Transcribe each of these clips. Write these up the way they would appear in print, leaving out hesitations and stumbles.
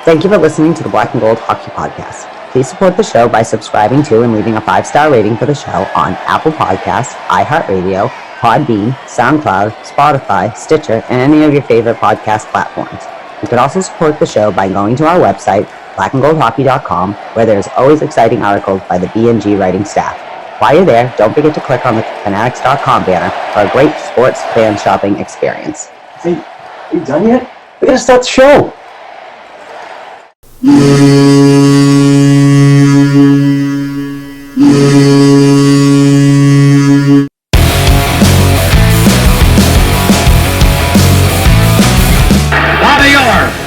Thank you for listening to the Black and Gold Hockey Podcast. Please support the show by subscribing to and leaving a 5-star rating for the show on Apple Podcasts, iHeartRadio, Podbean, SoundCloud, Spotify, Stitcher, and any of your favorite podcast platforms. You can also support the show by going to our website, blackandgoldhockey.com, where there's always exciting articles by the BNG writing staff. While you're there, don't forget to click on the fanatics.com banner for a great sports fan shopping experience. Hey, are you done yet? We gotta start the show.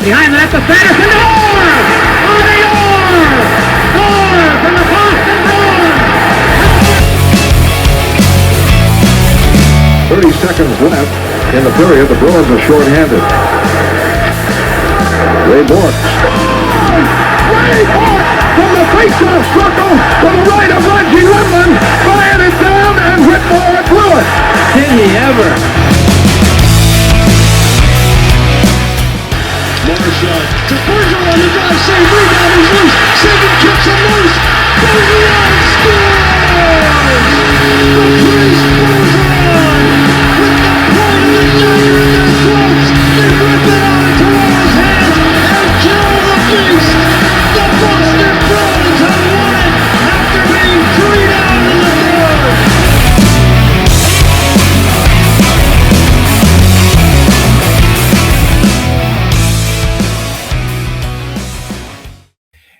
Behind the net to Sanderson, Allred! Allred from the Boston Bruins! 30 seconds left in the period. The Bruins are shorthanded. Ray Bourque from the face-off circle to the right of Reggie Whitman, fired it down, and Whitmore blew it. Did he ever? To Bergeron on the drive, save, rebound, he's loose, Sagan kicks him loose, Bergeron scores! The Priest Bergeron, with the point of the dagger in their throats, they rip it out of Toronto's hands and kill the beast! The Boston Bruins have won it after being 3 down in the third!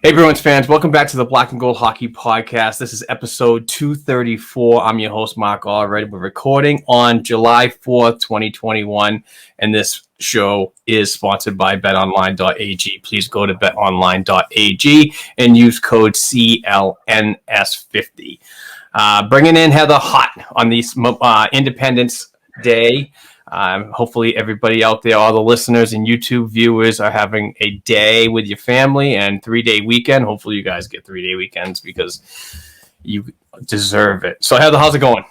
Hey Bruins fans, welcome back to the Black and Gold Hockey Podcast. This is episode 234. I'm your host, Mark Allred. We're recording on July 4th, 2021, and this show is sponsored by betonline.ag. Please go to betonline.ag and use code CLNS50. Bringing in Heather hot on this Independence Day. Hopefully everybody out there, all the listeners and YouTube viewers, are having a day with your family and 3-day weekend. Hopefully you guys get 3-day weekends because you deserve it. So Heather, how's it going?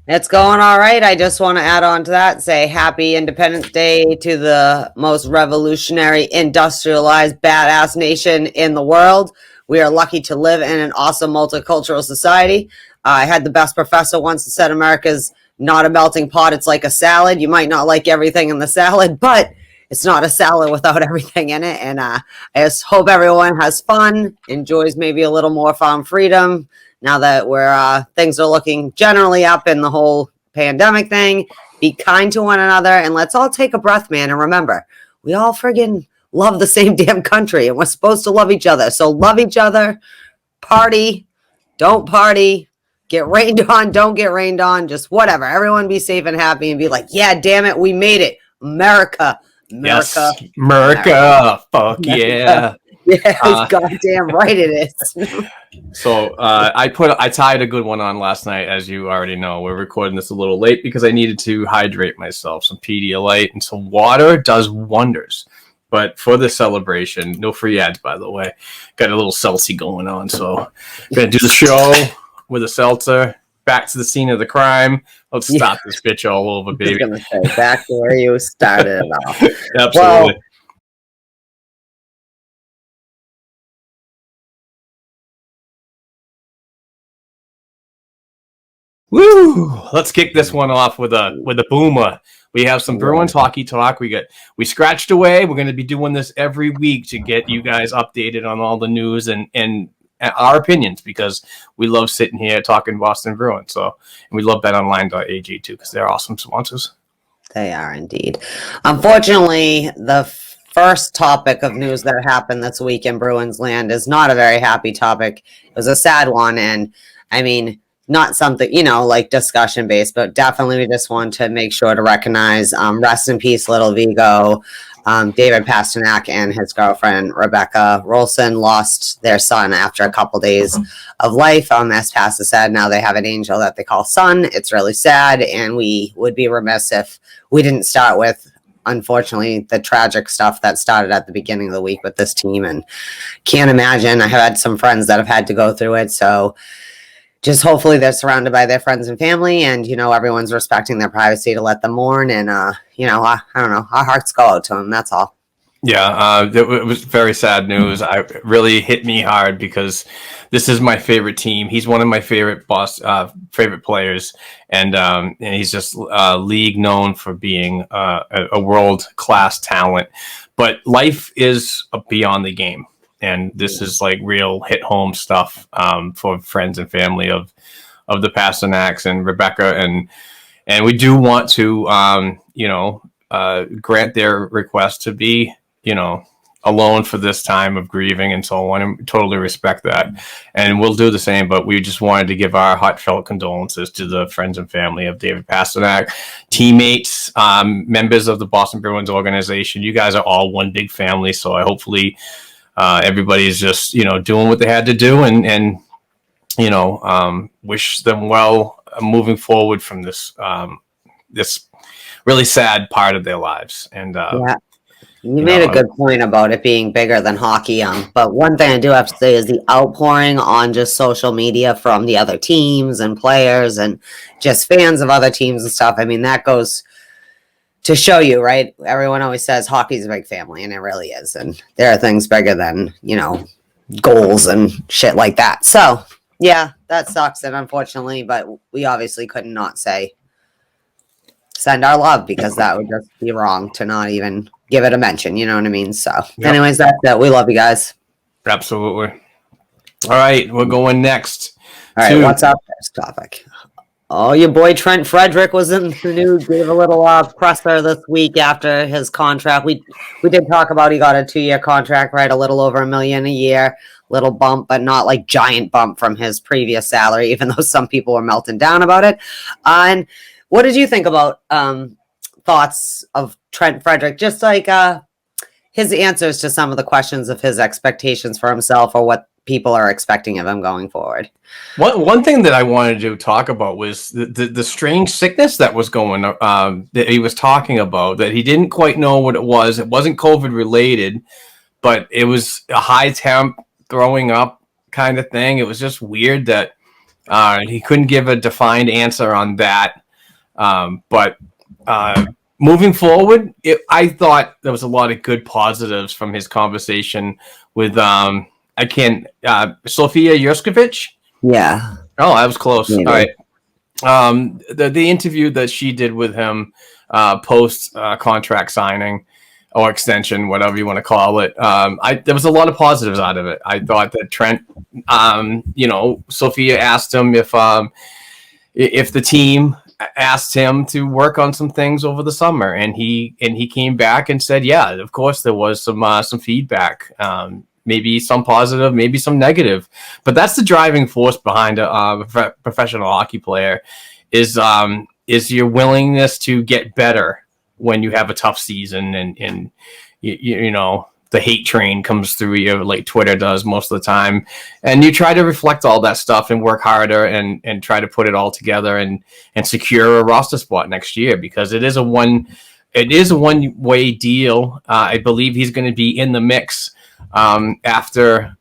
It's going all right. I just want to add on to that, say happy Independence Day to the most revolutionary, industrialized, badass nation in the world. We are lucky to live in an awesome multicultural society. I had the best professor once that said America's not a melting pot, it's like a salad. You might not like everything in the salad, but it's not a salad without everything in it. And I just hope everyone has fun, enjoys maybe a little more farm freedom now that things are looking generally up in the whole pandemic thing. Be kind to one another, and let's all take a breath, man. And remember, we all friggin' love the same damn country, and we're supposed to love each other. So love each other, party, don't party. Get rained on, don't get rained on, just whatever. Everyone be safe and happy and be like, yeah, damn it, we made it. America. Yes, America. Fuck yeah. Yeah, goddamn right it is. So I tied a good one on last night, as you already know. We're recording this a little late because I needed to hydrate myself. Some Pedialyte and some water does wonders. But for the celebration, no free ads, by the way. Got a little seltzy going on, so gonna do the show with a seltzer, back to the scene of the crime. Let's start this bitch all over, baby. I was gonna say, back to where you started it off. Absolutely. Woo! Let's kick this one off with a boomer. We have some Bruins hockey talk. We scratched away. We're going to be doing this every week to get you guys updated on all the news and our opinions, because we love sitting here talking Boston Bruins. So, and we love betonline.ag too, because they're awesome sponsors. They are indeed. Unfortunately, the first topic of news that happened this week in Bruins land is not a very happy topic. It was a sad one, and I mean, not something, like discussion based, but definitely we just want to make sure to recognize, rest in peace, little Vigo. David Pasternak and his girlfriend, Rebecca Rolson, lost their son after a couple days of life. As Pastor said, now they have an angel that they call son. It's really sad, and we would be remiss if we didn't start with, unfortunately, the tragic stuff that started at the beginning of the week with this team. And can't imagine. I have had some friends that have had to go through it, so just hopefully they're surrounded by their friends and family, and, everyone's respecting their privacy to let them mourn. And, I don't know, our hearts go out to them. That's all. Yeah, it was very sad news. It really hit me hard because this is my favorite team. He's one of my favorite favorite players, and he's just league known for being a world class talent. But life is beyond the game, and this is like real hit home stuff for friends and family of the Pasternaks and Rebecca, and we do want to grant their request to be alone for this time of grieving and so on, and totally respect that. And we'll do the same, but we just wanted to give our heartfelt condolences to the friends and family of David Pastrnak, teammates, members of the Boston Bruins organization. You guys are all one big family, so hopefully everybody's just, doing what they had to do and wish them well moving forward from this, this really sad part of their lives. And, Yeah. You made a good point about it being bigger than hockey. But one thing I do have to say is the outpouring on just social media from the other teams and players and just fans of other teams and stuff. I mean, that goes to show you, right? Everyone always says hockey's a big family, and it really is. And there are things bigger than, goals and shit like that. So, yeah, that sucks. And unfortunately, but we obviously couldn't not say send our love, because that would just be wrong to not even give it a mention. You know what I mean? So anyways, that's it. We love you guys. Absolutely. All right. We're going next. All right. What's our first topic? Oh, your boy Trent Frederick was in the news, gave a little presser this week after his contract. We did talk about he got a 2-year contract, right? A little over $1 million a year, little bump, but not like giant bump from his previous salary, even though some people were melting down about it. And what did you think about thoughts of Trent Frederick? Just like his answers to some of the questions of his expectations for himself or what people are expecting of him going forward. One thing that I wanted to talk about was the strange sickness that was going that he was talking about, that he didn't quite know what it was. It wasn't COVID related, but it was a high temp, throwing up kind of thing. It was just weird that he couldn't give a defined answer on that. But moving forward, I thought there was a lot of good positives from his conversation with Sofia Yurskovic. Yeah. Oh, I was close. Maybe. All right. The interview that she did with him post contract signing or extension, whatever you want to call it. There was a lot of positives out of it. I thought that Trent, Sofia asked him if the team asked him to work on some things over the summer, and he came back and said, yeah, of course there was some feedback, maybe some positive, maybe some negative, but that's the driving force behind a professional hockey player is your willingness to get better when you have a tough season, and the hate train comes through you like Twitter does most of the time. And you try to reflect all that stuff and work harder and try to put it all together and secure a roster spot next year, because it is a one-way deal. I believe he's going to be in the mix after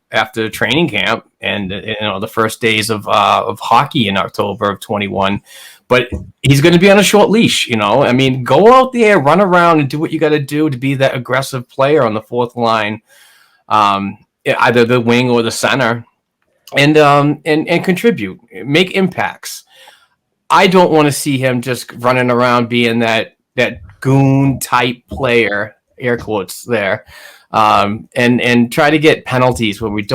training camp and the first days of hockey in October of 21. But he's going to be on a short leash, I mean, go out there, run around, and do what you got to do to be that aggressive player on the fourth line, either the wing or the center, and contribute, make impacts. I don't want to see him just running around being that goon type player, air quotes there, and try to get penalties when we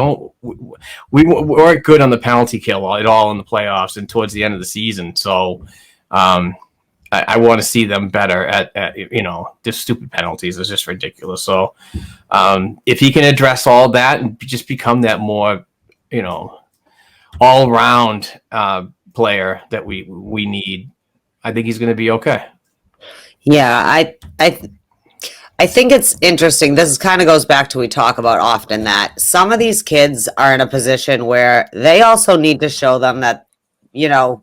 weren't good on the penalty kill at all in the playoffs and towards the end of the season. So I want to see them better at just stupid penalties. It's just ridiculous. So if he can address all that and just become that more all round player that we need, I think he's going to be okay. Yeah, I think it's interesting. This kind of goes back to we talk about often that some of these kids are in a position where they also need to show them that, you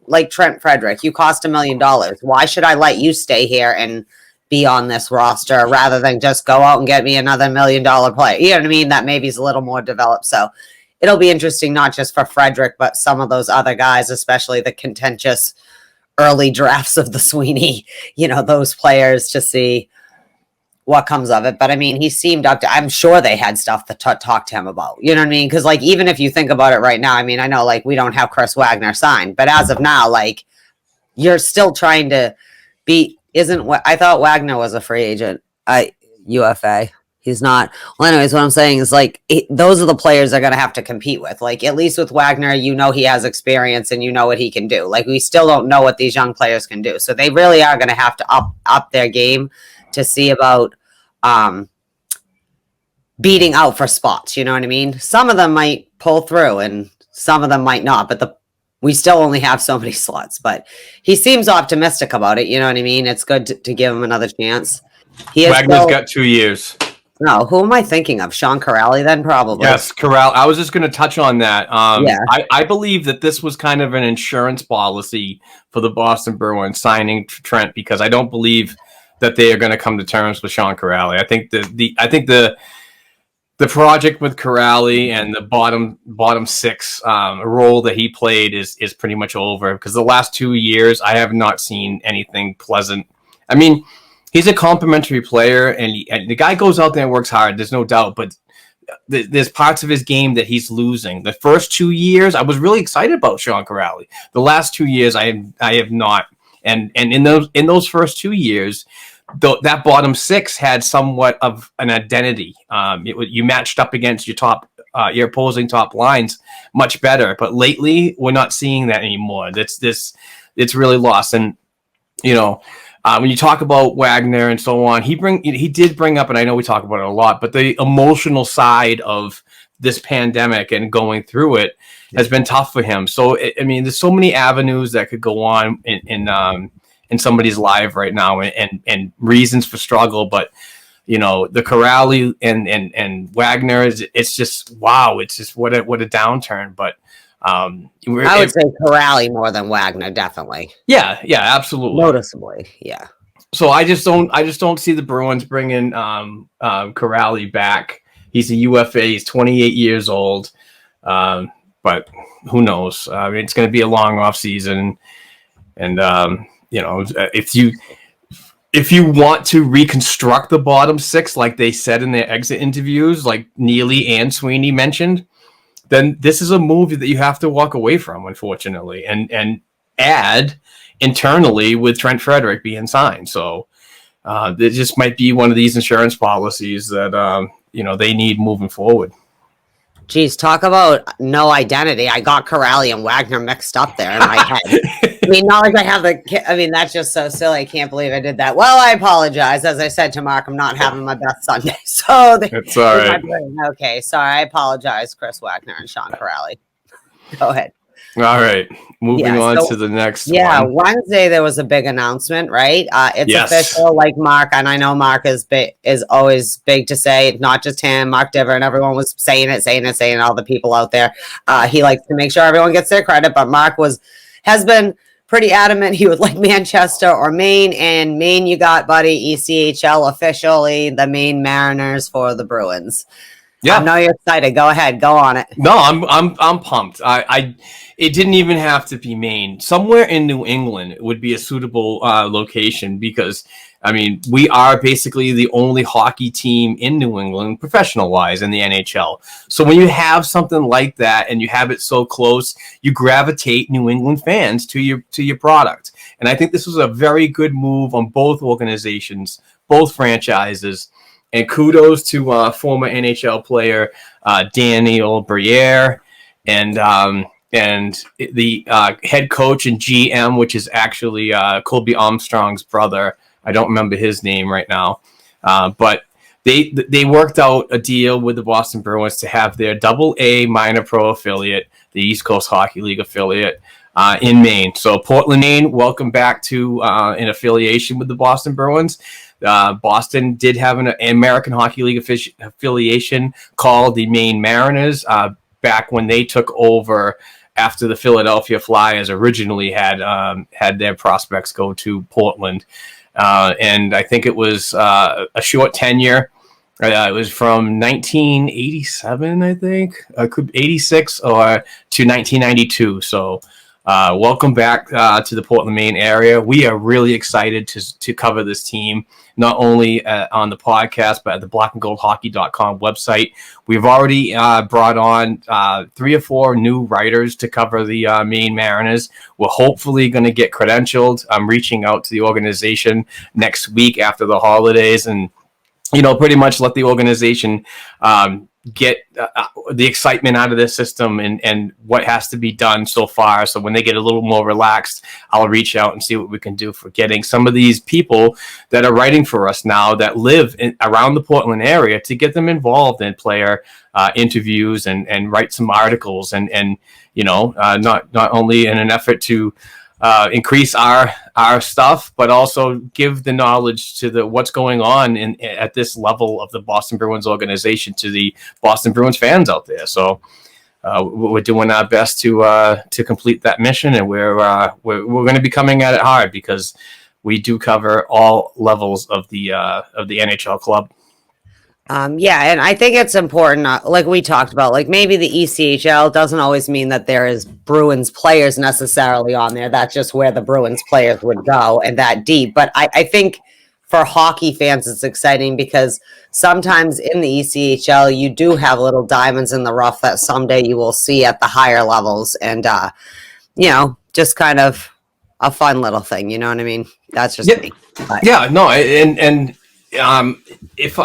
like Trent Frederick, you cost $1 million. Why should I let you stay here and be on this roster rather than just go out and get me another $1 million player? You know what I mean? That maybe is a little more developed. So it'll be interesting, not just for Frederick, but some of those other guys, especially the contentious early drafts of the Sweeney, those players, to see what comes of it. But I mean, he seemed up to, I'm sure they had stuff to talk to him about, you know what I mean? Cause like, even if you think about it right now, I mean, I know like we don't have Chris Wagner signed, but as of now, like you're still trying to be, I thought Wagner was a free agent. UFA. He's not. Well, anyways, what I'm saying is like, those are the players they're going to have to compete with. Like at least with Wagner, you know, he has experience and you know what he can do. Like we still don't know what these young players can do. So they really are going to have to up their game to see about beating out for spots. You know what I mean? Some of them might pull through and some of them might not, but we still only have so many slots, but he seems optimistic about it. You know what I mean? It's good to give him another chance. Wagner's got 2 years. No, who am I thinking of? Sean Corrali then probably. Yes, Corral. I was just going to touch on that. Yeah. I believe that this was kind of an insurance policy for the Boston Bruins signing Trent, because I don't believe that they are going to come to terms with Sean Corali. I think the project with Corali and the bottom six role that he played is pretty much over, because the last 2 years I have not seen anything pleasant. I mean, he's a complimentary player, and the guy goes out there and works hard. There's no doubt, but there's parts of his game that he's losing. The first 2 years, I was really excited about Sean Corali. The last 2 years, I have not. And in those first 2 years, that bottom six had somewhat of an identity. You matched up against your opposing top lines much better. But lately, we're not seeing that anymore. It's really lost. And you know, when you talk about Wagner and so on, he did bring up, and I know we talk about it a lot, but the emotional side of this pandemic and going through it has been tough for him. So I mean, there's so many avenues that could go on in somebody's life right now, and reasons for struggle. But you know, the Corali and Wagner it's just wow. It's just what a downturn. But I would say Corali more than Wagner, definitely. Yeah, absolutely, noticeably, yeah. So I just don't see the Bruins bringing Corali back. He's a UFA. He's 28 years old, but who knows? I mean, it's going to be a long off season, and you know, if you want to reconstruct the bottom six, like they said in their exit interviews, like Neely and Sweeney mentioned, then this is a move that you have to walk away from, unfortunately, and add internally with Trent Frederick being signed. So it just might be one of these insurance policies that they need moving forward. Geez, talk about no identity. I got Corali and Wagner mixed up there in my head. I mean, not like I have that's just so silly. I can't believe I did that. Well, I apologize. As I said to Mark, I'm not having my best Sunday. So it's all right. Okay, sorry. I apologize, Chris Wagner and Sean Corali. Go ahead. All right. Moving on to the next one. Yeah, Wednesday there was a big announcement, right? It's official, like Mark, and I know Mark is always big to say, not just him, Mark Diver, and everyone was saying it, all the people out there. He likes to make sure everyone gets their credit, but Mark has been pretty adamant he would like Manchester or Maine, and Maine you got, buddy, ECHL officially, the Maine Mariners for the Bruins. Yeah, I know you're excited. Go ahead, go on it. No, I'm pumped. It didn't even have to be Maine. Somewhere in New England would be a suitable location, because I mean, we are basically the only hockey team in New England, professional-wise, in the NHL. So when you have something like that and you have it so close, you gravitate New England fans to your product. And I think this was a very good move on both organizations, both franchises. And kudos to former NHL player Daniel Briere and the head coach and GM, which is actually Colby Armstrong's brother. I don't remember his name right now, but they worked out a deal with the Boston Bruins to have their AA minor pro affiliate, the East Coast Hockey League affiliate, in Maine. So Portland, Maine, welcome back to an affiliation with the Boston Bruins. Boston did have an American Hockey League affiliation called the Maine Mariners back when they took over after the Philadelphia Flyers originally had their prospects go to Portland. And I think it was a short tenure. It was from 1987, I think, 86 or to 1992. So Welcome back to the Portland, Maine area. We are really excited to cover this team, not only on the podcast, but at the blackandgoldhockey.com website. We've already brought on 3 or 4 new writers to cover the Maine Mariners. We're hopefully going to get credentialed. I'm reaching out to the organization next week after the holidays and, pretty much let the organization get the excitement out of this system and what has to be done so far. So when they get a little more relaxed, I'll reach out and see what we can do for getting some of these people that are writing for us now that live around the Portland area to get them involved in player interviews and write some articles and not only in an effort to increase our stuff, but also give the knowledge to what's going on at this level of the Boston Bruins organization to the Boston Bruins fans out there. So we're doing our best to complete that mission, and we're going to be coming at it hard because we do cover all levels of the NHL club. Yeah, and I think it's important, like we talked about, like maybe the ECHL doesn't always mean that there is Bruins players necessarily on there. That's just where the Bruins players would go and that deep. But I think for hockey fans, it's exciting because sometimes in the ECHL, you do have little diamonds in the rough that someday you will see at the higher levels. And, just kind of a fun little thing. You know what I mean? That's just me. But. Yeah, no. And if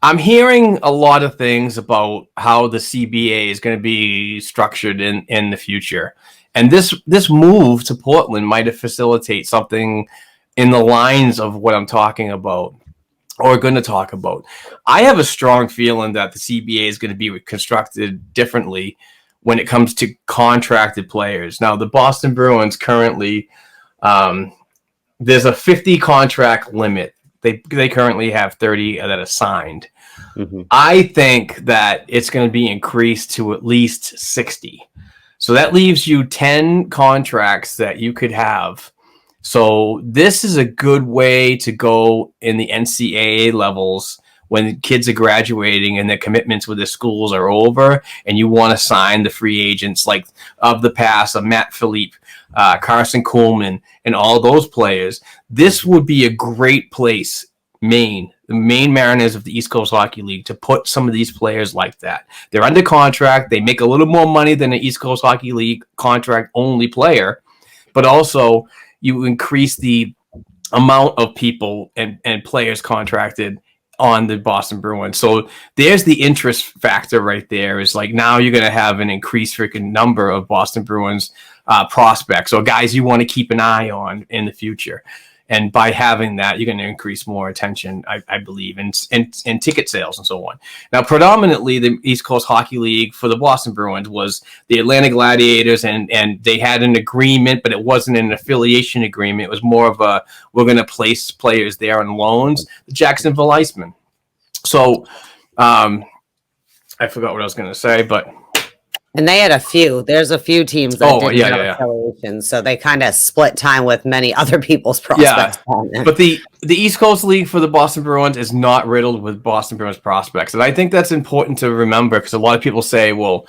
I'm hearing a lot of things about how the CBA is going to be structured in the future. And this move to Portland might facilitate something in the lines of what I'm talking about or going to talk about. I have a strong feeling that the CBA is going to be constructed differently when it comes to contracted players. Now, the Boston Bruins currently, there's a 50 contract limit. They currently have 30 that are signed. Mm-hmm. I think that it's going to be increased to at least 60. So that leaves you 10 contracts that you could have. So this is a good way to go in the NCAA levels when kids are graduating and their commitments with their schools are over and you want to sign the free agents like of the past, of Matt Philippe, Carson Kuhlman, and all those players. This would be a great place, Maine, the Maine Mariners of the East Coast Hockey League, to put some of these players like that. They're under contract. They make a little more money than an East Coast Hockey League contract-only player, but also you increase the amount of people and players contracted on the Boston Bruins. So there's the interest factor right there. Is like now you're going to have an increased freaking number of Boston Bruins prospects or guys you want to keep an eye on in the future. And by having that, you're going to increase more attention, I believe, and ticket sales and so on. Now, predominantly, the East Coast Hockey League for the Boston Bruins was the Atlanta Gladiators, and they had an agreement, but it wasn't an affiliation agreement. It was more of a, we're going to place players there on loans, the Jacksonville Icemen. So I forgot what I was going to say, but... And they had a few. There's a few teams that didn't have affiliations, so they kind of split time with many other people's prospects. Yeah, but the East Coast League for the Boston Bruins is not riddled with Boston Bruins prospects, and I think that's important to remember because a lot of people say, "Well,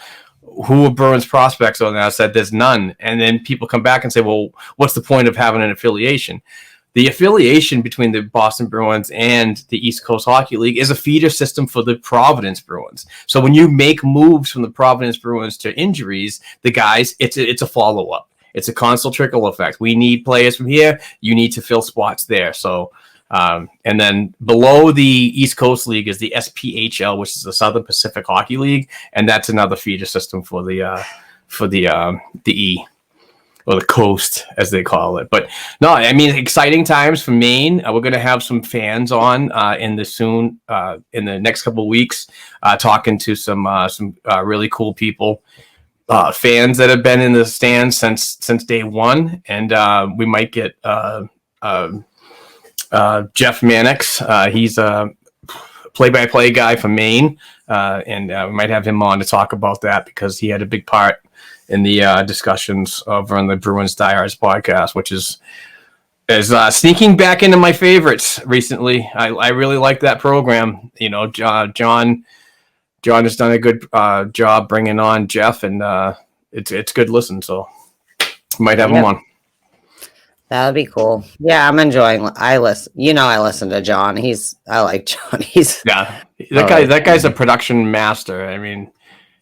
who are Bruins prospects?" And I said, "There's none," and then people come back and say, "Well, what's the point of having an affiliation?" The affiliation between the Boston Bruins and the East Coast Hockey League is a feeder system for the Providence Bruins. So when you make moves from the Providence Bruins to injuries, the guys, it's a follow-up. It's a constant trickle effect. We need players from here. You need to fill spots there. So, and then below the East Coast League is the SPHL, which is the Southern Pacific Hockey League, and that's another feeder system for the E. Or the coast, as they call it. But no, I mean, exciting times for Maine. We're going to have some fans on in the next couple of weeks, talking to some really cool people, fans that have been in the stands since day one, and we might get Jeff Mannix. He's a play-by-play guy from Maine, and we might have him on to talk about that because he had a big part in the discussions over on the Bruins Diehards podcast, which is sneaking back into my favorites recently. I really like that program. You know, John has done a good job bringing on Jeff, and it's good listen. So Might have him on. That would be cool. Yeah, I'm enjoying. I listen to John. I like John. That guy's a production master. I mean,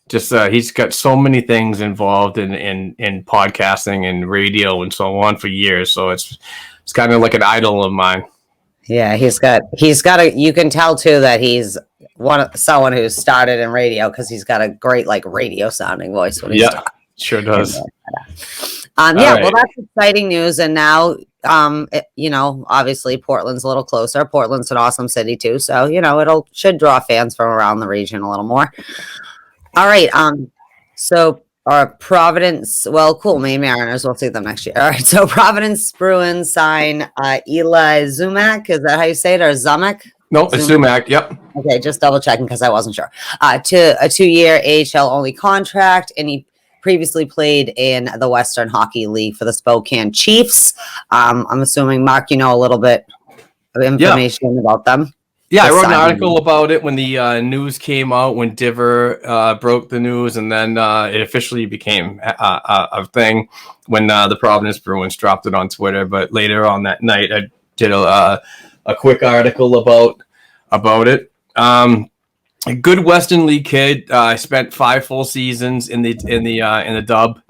just he's got so many things involved in podcasting and radio and so on for years. So it's kind of like an idol of mine. Yeah, he's got you can tell too that he's someone who started in radio because he's got a great like radio sounding voice when he's talking. Sure does. Right. Well, that's exciting news. And now, obviously Portland's a little closer. Portland's an awesome city too. So, should draw fans from around the region a little more. All right. So Providence, well, cool. Maine Mariners, we'll see them next year. All right. So Providence Bruins sign Eli Zumak. Is that how you say it? Or Zumak? No, it's Zumak. Yep. Okay. Just double checking because I wasn't sure. To a 2-year AHL only contract. And he previously played in the Western Hockey League for the Spokane Chiefs. I'm assuming, Mark, you know a little bit of information about them. Yeah, I wrote an article about it when the news came out, when Diver broke the news, and then it officially became a thing when the Providence Bruins dropped it on Twitter. But later on that night, I did a quick article about it. A good Western League kid. I spent 5 full seasons in the Dub.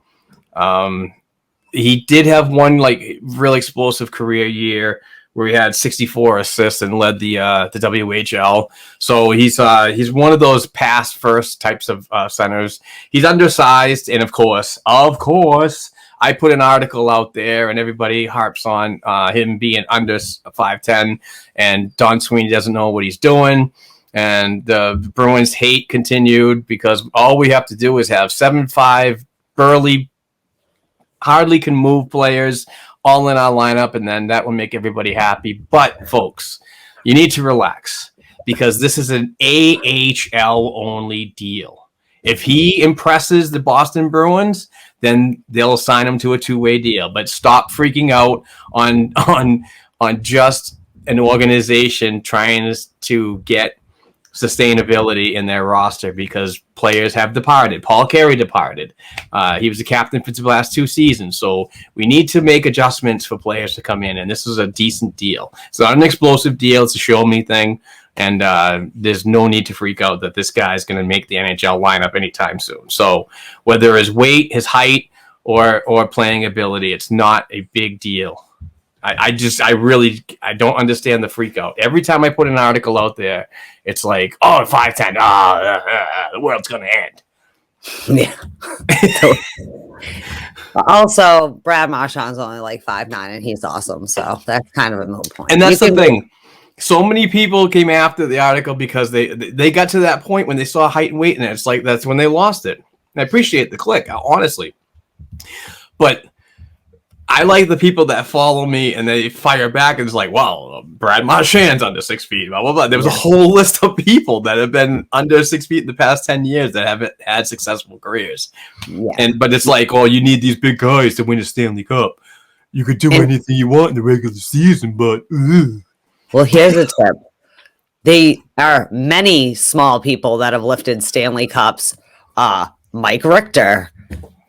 He did have one like really explosive career year where he had 64 assists and led the WHL. So he's one of those pass first types of centers. He's undersized, and of course, I put an article out there, and everybody harps on him being under 5'10", and Don Sweeney doesn't know what he's doing. And the Bruins hate continued because all we have to do is have 7'5", burly, hardly can move players all in our lineup, and then that will make everybody happy. But, folks, you need to relax because this is an AHL only deal. If he impresses the Boston Bruins, then they'll sign him to a 2-way deal. But stop freaking out on just an organization trying to get sustainability in their roster because players have departed. Paul Carey departed. He was the captain for the last 2 seasons. So we need to make adjustments for players to come in, and this is a decent deal. It's not an explosive deal. It's a show me thing, and there's no need to freak out that this guy is going to make the NHL lineup anytime soon. So whether his weight, his height, or playing ability, it's not a big deal. I don't understand the freak out. Every time I put an article out there, it's like, 5'10", the world's going to end. Yeah. Also, Brad Marchand's only like 5'9", and he's awesome. So that's kind of a moot point. And that's the thing. So many people came after the article because they got to that point when they saw height and weight, and it's like that's when they lost it. And I appreciate the click, honestly. But I like the people that follow me and they fire back and it's like, wow, Brad Marchand's under 6 feet, blah, blah, blah. There was a whole list of people that have been under 6 feet in the past 10 years that haven't had successful careers. Yeah. But it's like, you need these big guys to win a Stanley Cup. You could do anything you want in the regular season, but... Well, here's a tip. There are many small people that have lifted Stanley Cups. Mike Richter,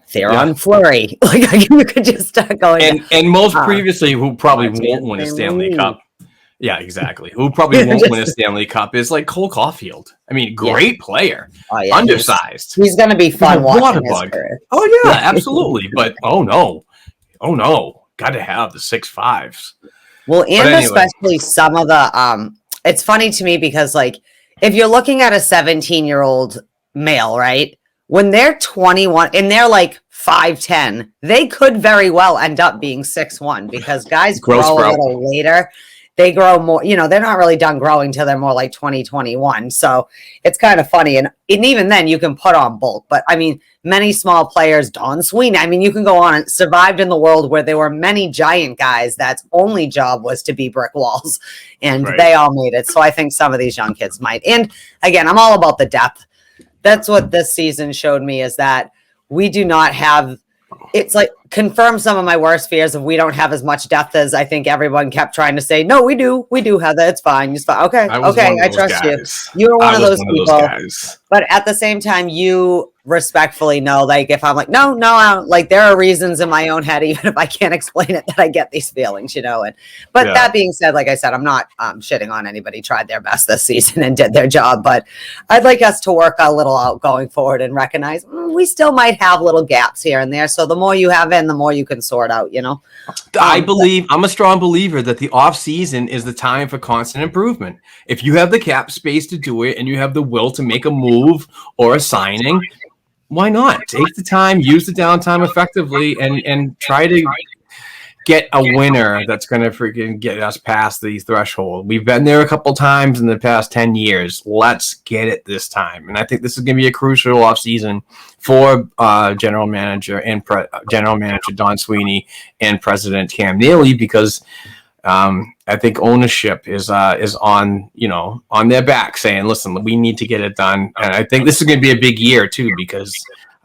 Theron Fleury. Like you could just start going. And most previously, who probably won't win a Stanley Cup. Yeah, exactly. Who probably won't win a Stanley Cup is like Cole Caulfield. I mean, great player. Undersized. He's going to be fun watching his career. Oh, yeah, absolutely. But, oh, no. Got to have the 6'5s. Well, and especially some of the it's funny to me because, like, if you're looking at a 17-year-old male, right, when they're 21 and they're like 5'10", they could very well end up being 6'1", because guys grow a little later. They grow more, they're not really done growing till they're more like 21. So it's kind of funny. And even then you can put on bulk. But I mean, many small players, Don Sweeney, I mean, you can go on and survived in the world where there were many giant guys that's only job was to be brick walls. And they all made it. So I think some of these young kids might. And again, I'm all about the depth. That's what this season showed me, is that we do not have, it's like confirmed some of my worst fears of we don't have as much depth as I think everyone kept trying to say. No, we do have that. It's fine. It's fine. Okay. I trust you. You were one of those people. But at the same time, you respectfully know, like, if I'm like, no, I don't, like, there are reasons in my own head, even if I can't explain it, that I get these feelings, but that being said, like I said, I'm not shitting on anybody tried their best this season and did their job, but I'd like us to work a little out going forward and recognize we still might have little gaps here and there. So the more you have in, the more you can sort out, I'm a strong believer that the off season is the time for constant improvement. If you have the cap space to do it and you have the will to make a move or a signing, why not take the time, use the downtime effectively, and try to get a winner that's going to freaking get us past the threshold. We've been there a couple times in the past 10 years. Let's get it this time. And I think this is going to be a crucial offseason for General Manager Don Sweeney and President Cam Neely, because I think ownership is on their back, saying, listen, we need to get it done. And I think this is going to be a big year too, because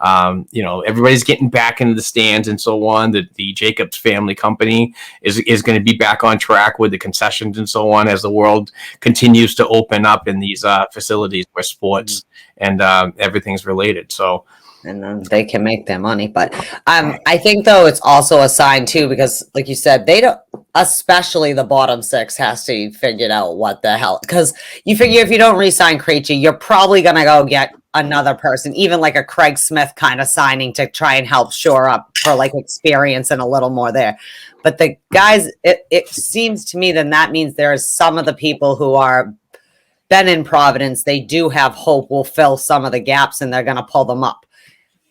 everybody's getting back into the stands and so on. The Jacobs family company is going to be back on track with the concessions and so on, as the world continues to open up in these facilities where sports and everything's related. So, and then they can make their money. But I think, though, it's also a sign, too, because, like you said, they don't, especially the bottom six, has to figure out what the hell. Because you figure if you don't re-sign Krejci, you're probably going to go get another person, even like a Craig Smith kind of signing to try and help shore up for like experience and a little more there. But the guys, it seems to me then that means there's some of the people who are been in Providence, they do have hope will fill some of the gaps and they're going to pull them up.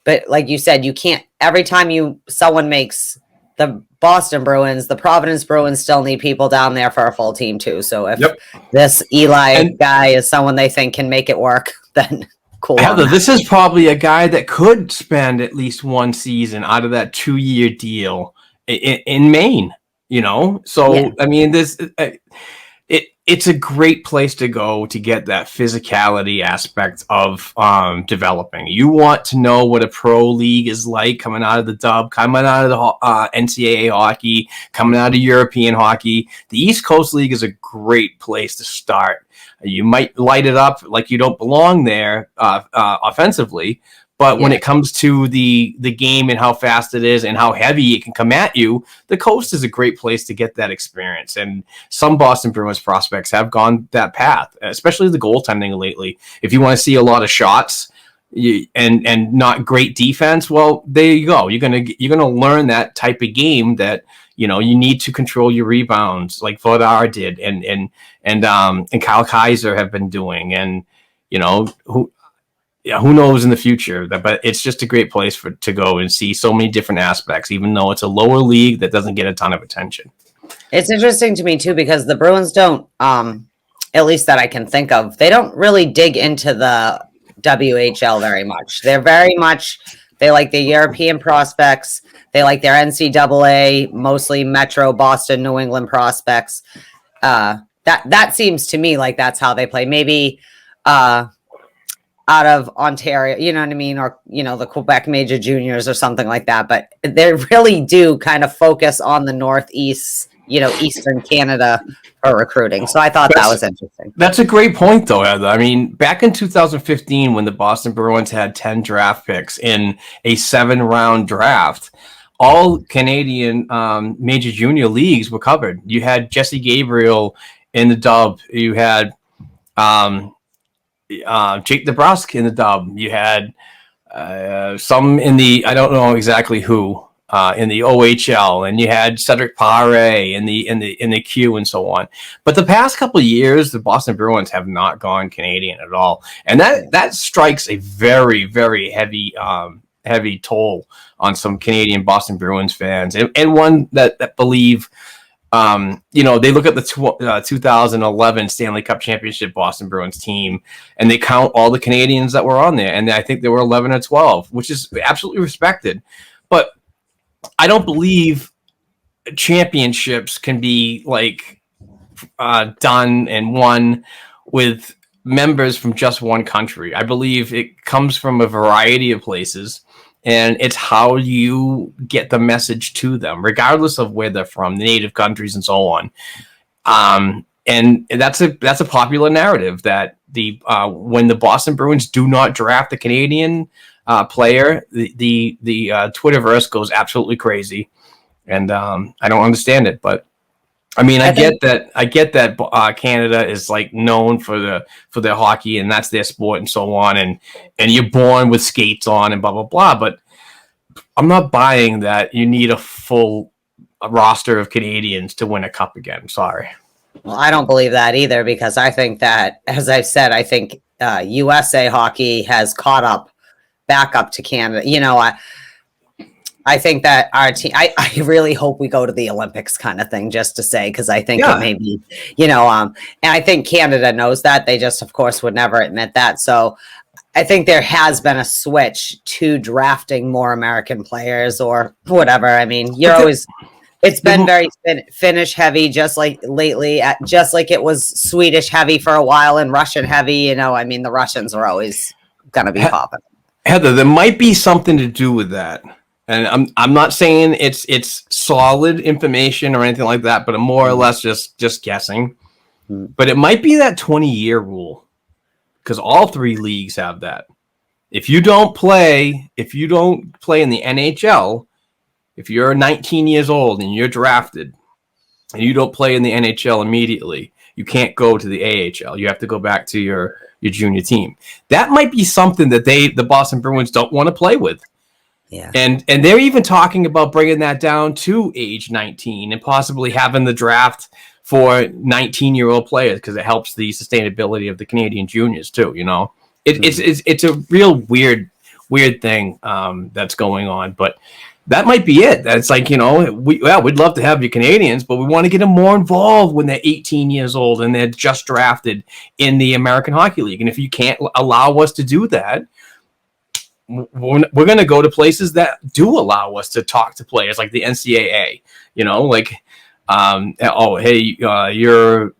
But like you said, you can't, every time someone makes the Boston Bruins, the Providence Bruins still need people down there for a full team too. So if this Eli guy is someone they think can make it work, then cool. Heather, this is probably a guy that could spend at least one season out of that 2-year deal in Maine, So, yeah. I mean, it's a great place to go to get that physicality aspect of developing. You want to know what a pro league is like, coming out of the dub, coming out of the NCAA hockey, coming out of European hockey. The East Coast League is a great place to start. You might light it up like you don't belong there offensively, but when it comes to the game and how fast it is and how heavy it can come at you, the coast is a great place to get that experience. And some Boston Bruins prospects have gone that path, especially the goaltending lately. If you want to see a lot of shots and not great defense, well, there you go. You're gonna learn that type of game that you need to control your rebounds, like Vladar did, and Kyle Kaiser have been doing, and who knows in the future, but it's just a great place to go and see so many different aspects, even though it's a lower league that doesn't get a ton of attention. It's interesting to me too, because the Bruins don't, at least that I can think of, they don't really dig into the WHL very much. They like the European prospects. They like their NCAA, mostly Metro, Boston, New England prospects. That seems to me like that's how they play. Maybe, out of Ontario, you know what I mean? Or, the Quebec Major Juniors or something like that. But they really do kind of focus on the Northeast, Eastern Canada for recruiting. So I thought that was interesting. That's a great point, though, Heather. I mean, back in 2015, when the Boston Bruins had 10 draft picks in a 7-round draft, all Canadian major junior leagues were covered. You had Jesse Gabriel in the dub. You had Jake DeBrusk in the dub. You had some in the, I don't know exactly who, in the OHL, and you had Cedric Pare in the Q and so on. But the past couple of years, the Boston Bruins have not gone Canadian at all, and that strikes a very, very heavy toll on some Canadian Boston Bruins fans, and one that believe. They look at the 2011 Stanley Cup Championship Boston Bruins team, and they count all the Canadians that were on there, and I think there were 11 or 12, which is absolutely respected. But I don't believe championships can be done and won with members from just one country. I believe it comes from a variety of places. And it's how you get the message to them, regardless of where they're from, the native countries and so on. And that's a popular narrative that when the Boston Bruins do not draft the Canadian player, the Twitterverse goes absolutely crazy, and I don't understand it. But I mean, I get that Canada is like known for their hockey, and that's their sport, and so on, and you're born with skates on, and blah blah blah. But I'm not buying that you need a full roster of Canadians to win a cup again. Sorry. Well, I don't believe that either, because I think that, as I've said, I think USA hockey has caught up back up to Canada. You know, I think that our team, I really hope we go to the Olympics kind of thing, just to say, because I think it may be, you know, and I think Canada knows that. They just, of course, would never admit that. So I think there has been a switch to drafting more American players or whatever. I mean, it's been very Finnish heavy, just like lately, just like it was Swedish heavy for a while and Russian heavy. You know, I mean, the Russians are always going to be popping. Heather, there might be something to do with that. And I'm not saying it's solid information or anything like that, but I'm more or less just guessing. But it might be that 20-year rule, because all three leagues have that. If you don't play in the NHL, if you're 19 years old and you're drafted and you don't play in the NHL immediately, you can't go to the AHL. You have to go back to your junior team. That might be something that the Boston Bruins don't want to play with. Yeah. And they're even talking about bringing that down to age 19 and possibly having the draft for 19-year-old players, because it helps the sustainability of the Canadian juniors too. You know, it's a real weird thing that's going on, but that might be it. That's like, you know, we'd love to have your Canadians, but we want to get them more involved when they're 18 years old and they're just drafted in the American Hockey League. And if you can't allow us to do that, we're going to go to places that do allow us to talk to players, like the NCAA. You know, like, you're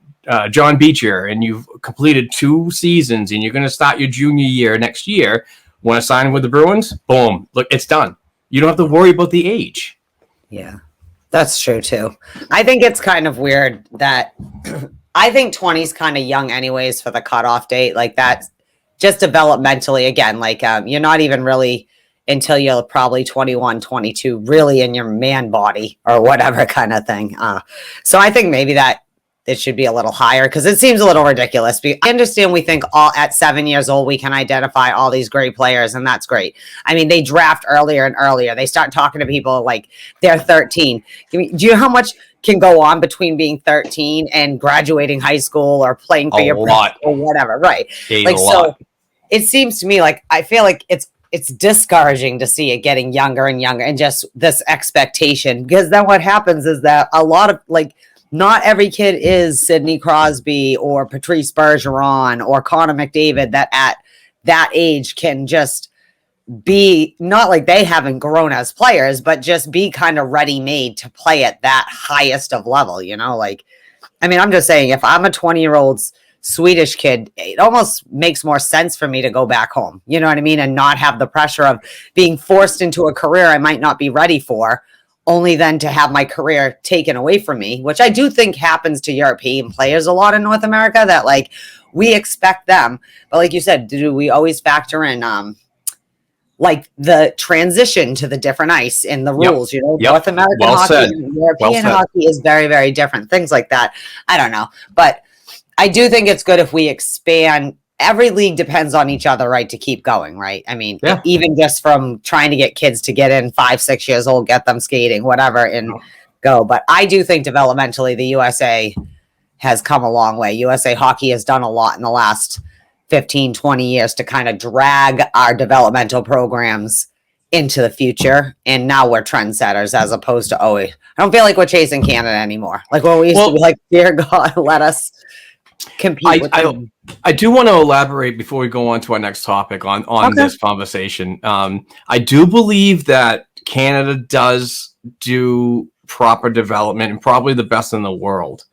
John Beecher and you've completed 2 seasons and you're going to start your junior year next year. Want to sign with the Bruins? Boom. Look, it's done. You don't have to worry about the age. Yeah, that's true too. I think it's kind of weird that I think 20 is kind of young anyways for the cutoff date. Like that, just developmentally, again, like you're not even really until you're probably 21, 22, really in your man body or whatever kind of thing. So I think maybe that it should be a little higher, because it seems a little ridiculous. I understand we think all at 7 years old we can identify all these great players, and that's great. I mean, they draft earlier and earlier. They start talking to people like they're 13. Do you know how much can go on between being 13 and graduating high school or playing for your lot or whatever, right? Like, so it seems to me like I feel like it's discouraging to see it getting younger and younger, and just this expectation, because then what happens is that a lot of, like, not every kid is Sidney Crosby or Patrice Bergeron or Connor McDavid that at that age can just be, not like they haven't grown as players, but just be kind of ready-made to play at that highest of level, you know? Like, I mean, I'm just saying, if I'm a 20-year-old Swedish kid, it almost makes more sense for me to go back home, you know what I mean? And not have the pressure of being forced into a career I might not be ready for, only then to have my career taken away from me, which I do think happens to European players a lot in North America, that like we expect them. But like you said, do we always factor in like the transition to the different ice in the rules, you know, North American hockey and European hockey is very, very different. Things like that. I don't know. But I do think it's good if we expand. Every league depends on each other, right, to keep going, right? I mean, even just from trying to get kids to get in 5-6 years old, get them skating, whatever, and go. But I do think developmentally the USA has come a long way. USA hockey has done a lot in the last 15, 20 years to kind of drag our developmental programs into the future. And now we're trendsetters, as opposed to always. I don't feel like we're chasing Canada anymore. Like when we used to be like, dear God, let us compete with them. I do want to elaborate before we go on to our next topic on this conversation. I do believe that Canada does do proper development, and probably the best in the world.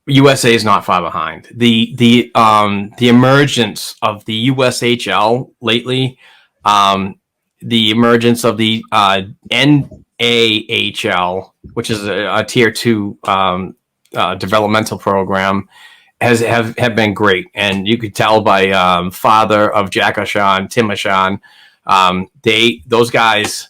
USA is not far behind. The emergence of the USHL lately, the emergence of the NAHL, which is a tier 2 developmental program, have been great, and you could tell by father of Jack Ashan, Tim Ashan, those guys.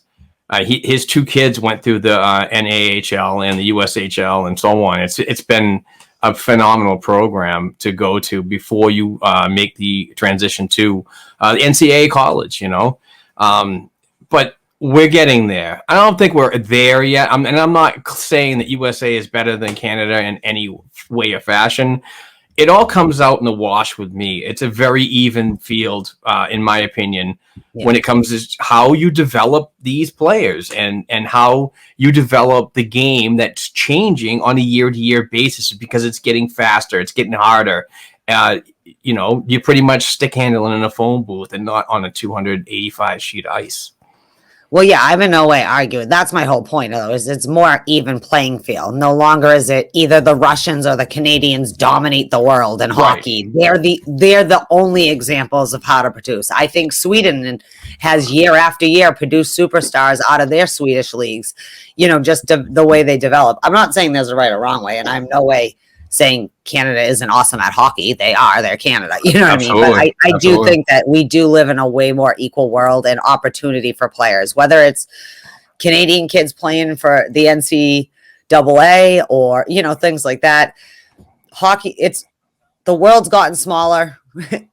His two kids went through the NAHL and the USHL and so on. It's been a phenomenal program to go to before you make the transition to the NCAA college, but we're getting there. I don't think we're there yet. And I'm not saying that USA is better than Canada in any way or fashion. It all comes out in the wash with me. It's a very even field, in my opinion, when it comes to how you develop these players and how you develop the game that's changing on a year-to-year basis because it's getting faster, it's getting harder. You're pretty much stick handling in a phone booth and not on a 285 sheet ice. Well, yeah, I'm in no way arguing. That's my whole point, though, is it's more even playing field. No longer is it either the Russians or the Canadians dominate the world in hockey. They're the only examples of how to produce. I think Sweden has year after year produced superstars out of their Swedish leagues, just the way they develop. I'm not saying there's a right or wrong way, and I'm no way saying Canada isn't awesome at hockey. They're Canada. You know what Absolutely. I mean? But I do think that we do live in a way more equal world and opportunity for players, whether it's Canadian kids playing for the NCAA or, things like that. Hockey, the world's gotten smaller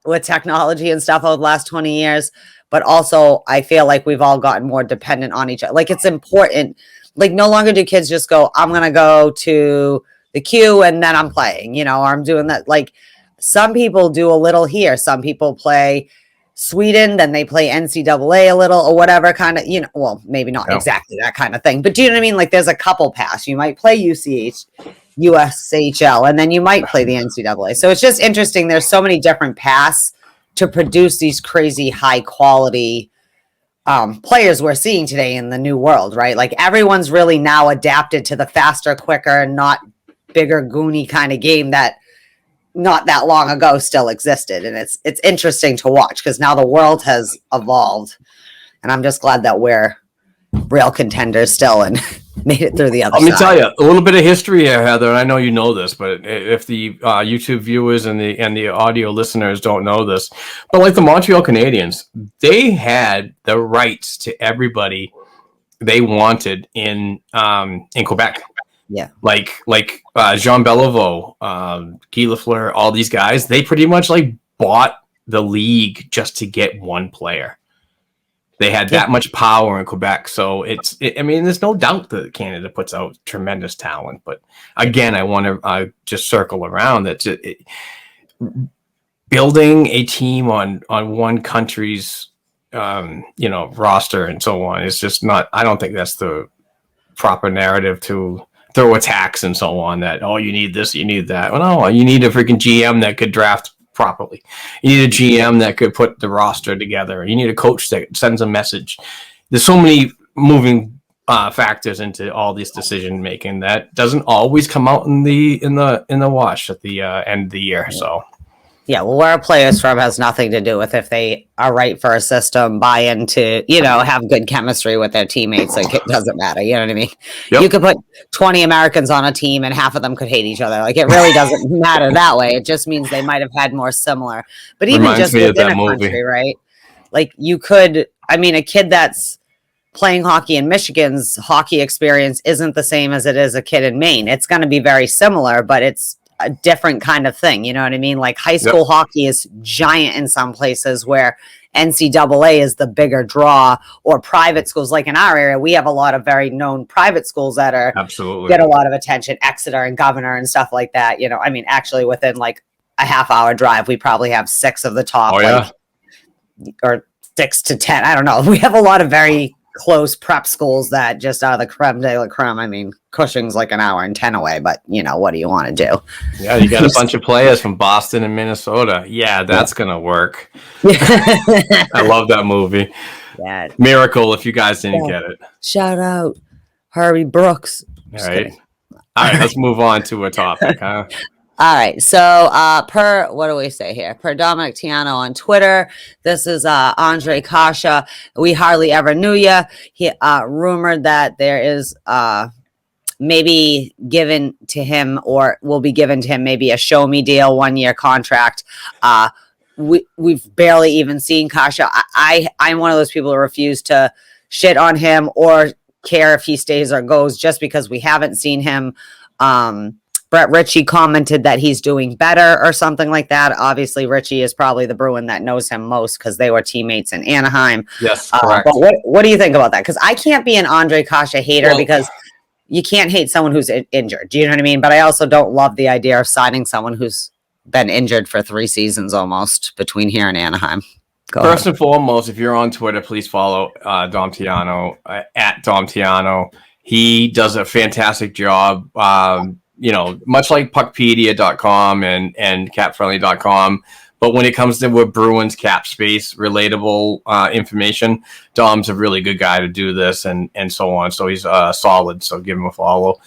with technology and stuff over the last 20 years. But also I feel like we've all gotten more dependent on each other. Like it's important. Like no longer do kids just go, I'm going to go to the queue and then I'm playing, or I'm doing that. Like some people do a little here. Some people play Sweden, then they play NCAA a little or whatever kind of, well, maybe not exactly that kind of thing, but do you know what I mean? Like there's a couple paths. You might play USHL, and then you might play the NCAA. So it's just interesting. There's so many different paths to produce these crazy high quality players we're seeing today in the new world, right? Like everyone's really now adapted to the faster, quicker, and not bigger goony kind of game that not that long ago still existed. And it's interesting to watch because now the world has evolved, and I'm just glad that we're real contenders still and made it through the other side. Let me tell you a little bit of history here, Heather, and I know you know this, but if the YouTube viewers and the audio listeners don't know this, but like the Montreal Canadiens, they had the rights to everybody they wanted in Quebec. Yeah, like Jean Beliveau, Guy Lafleur, all these guys, they pretty much like bought the league just to get one player. They had that much power in Quebec, so I mean, there's no doubt that Canada puts out tremendous talent. But again, I want to just circle around that building a team on one country's roster and so on is just not. I don't think that's the proper narrative to throw attacks and so on. That you need this, you need that. Well, no, you need a freaking GM that could draft properly. You need a GM that could put the roster together. You need a coach that sends a message. There's so many moving factors into all this decision making that doesn't always come out in the wash at the end of the year. So yeah, well, where a player's from has nothing to do with if they are right for a system, buy into, have good chemistry with their teammates. Like it doesn't matter. You know what I mean? Yep. You could put 20 Americans on a team and half of them could hate each other. Like it really doesn't matter that way. It just means they might have had more similar. But even just within a country, right? Like you could, a kid that's playing hockey in Michigan's hockey experience isn't the same as it is a kid in Maine. It's going to be very similar, but it's a different kind of thing. You know what I mean? Like high school hockey is giant in some places where NCAA is the bigger draw, or private schools. Like in our area, we have a lot of very known private schools that are absolutely get a lot of attention, Exeter and Governor and stuff like that. Actually within like a half-hour drive, we probably have 6 of the top, or 6 to 10. I don't know. We have a lot of very close prep schools that just are the creme de la creme. Cushing's like an hour and 10 away, but what do you want to do? Yeah, you got a bunch of players from Boston and Minnesota. Yeah, that's gonna work. I love that movie. Yeah, Miracle. If you guys didn't get it, shout out Harvey Brooks. All right, let's move on to a topic, huh? All right. So what do we say here? Per Dominic Tiano on Twitter, this is Andre Kasha. We hardly ever knew you. He rumored that there is maybe given to him, or will be given to him, maybe a show me deal, 1-year contract. We've barely even seen Kasha. I'm one of those people who refuse to shit on him or care if he stays or goes just because we haven't seen him. Richie commented that he's doing better or something like that. Obviously, Richie is probably the Bruin that knows him most because they were teammates in Anaheim. Yes, correct. But what do you think about that? Because I can't be an Andre Kasha hater because you can't hate someone who's injured. Do you know what I mean? But I also don't love the idea of signing someone who's been injured for 3 seasons almost between here and Anaheim. First and foremost, if you're on Twitter, please follow Dom Tiano at Dom Tiano. He does a fantastic job. Much like puckpedia.com and capfriendly.com. But when it comes to what Bruins cap space relatable information, Dom's a really good guy to do this and so on. So he's solid. So give him a follow.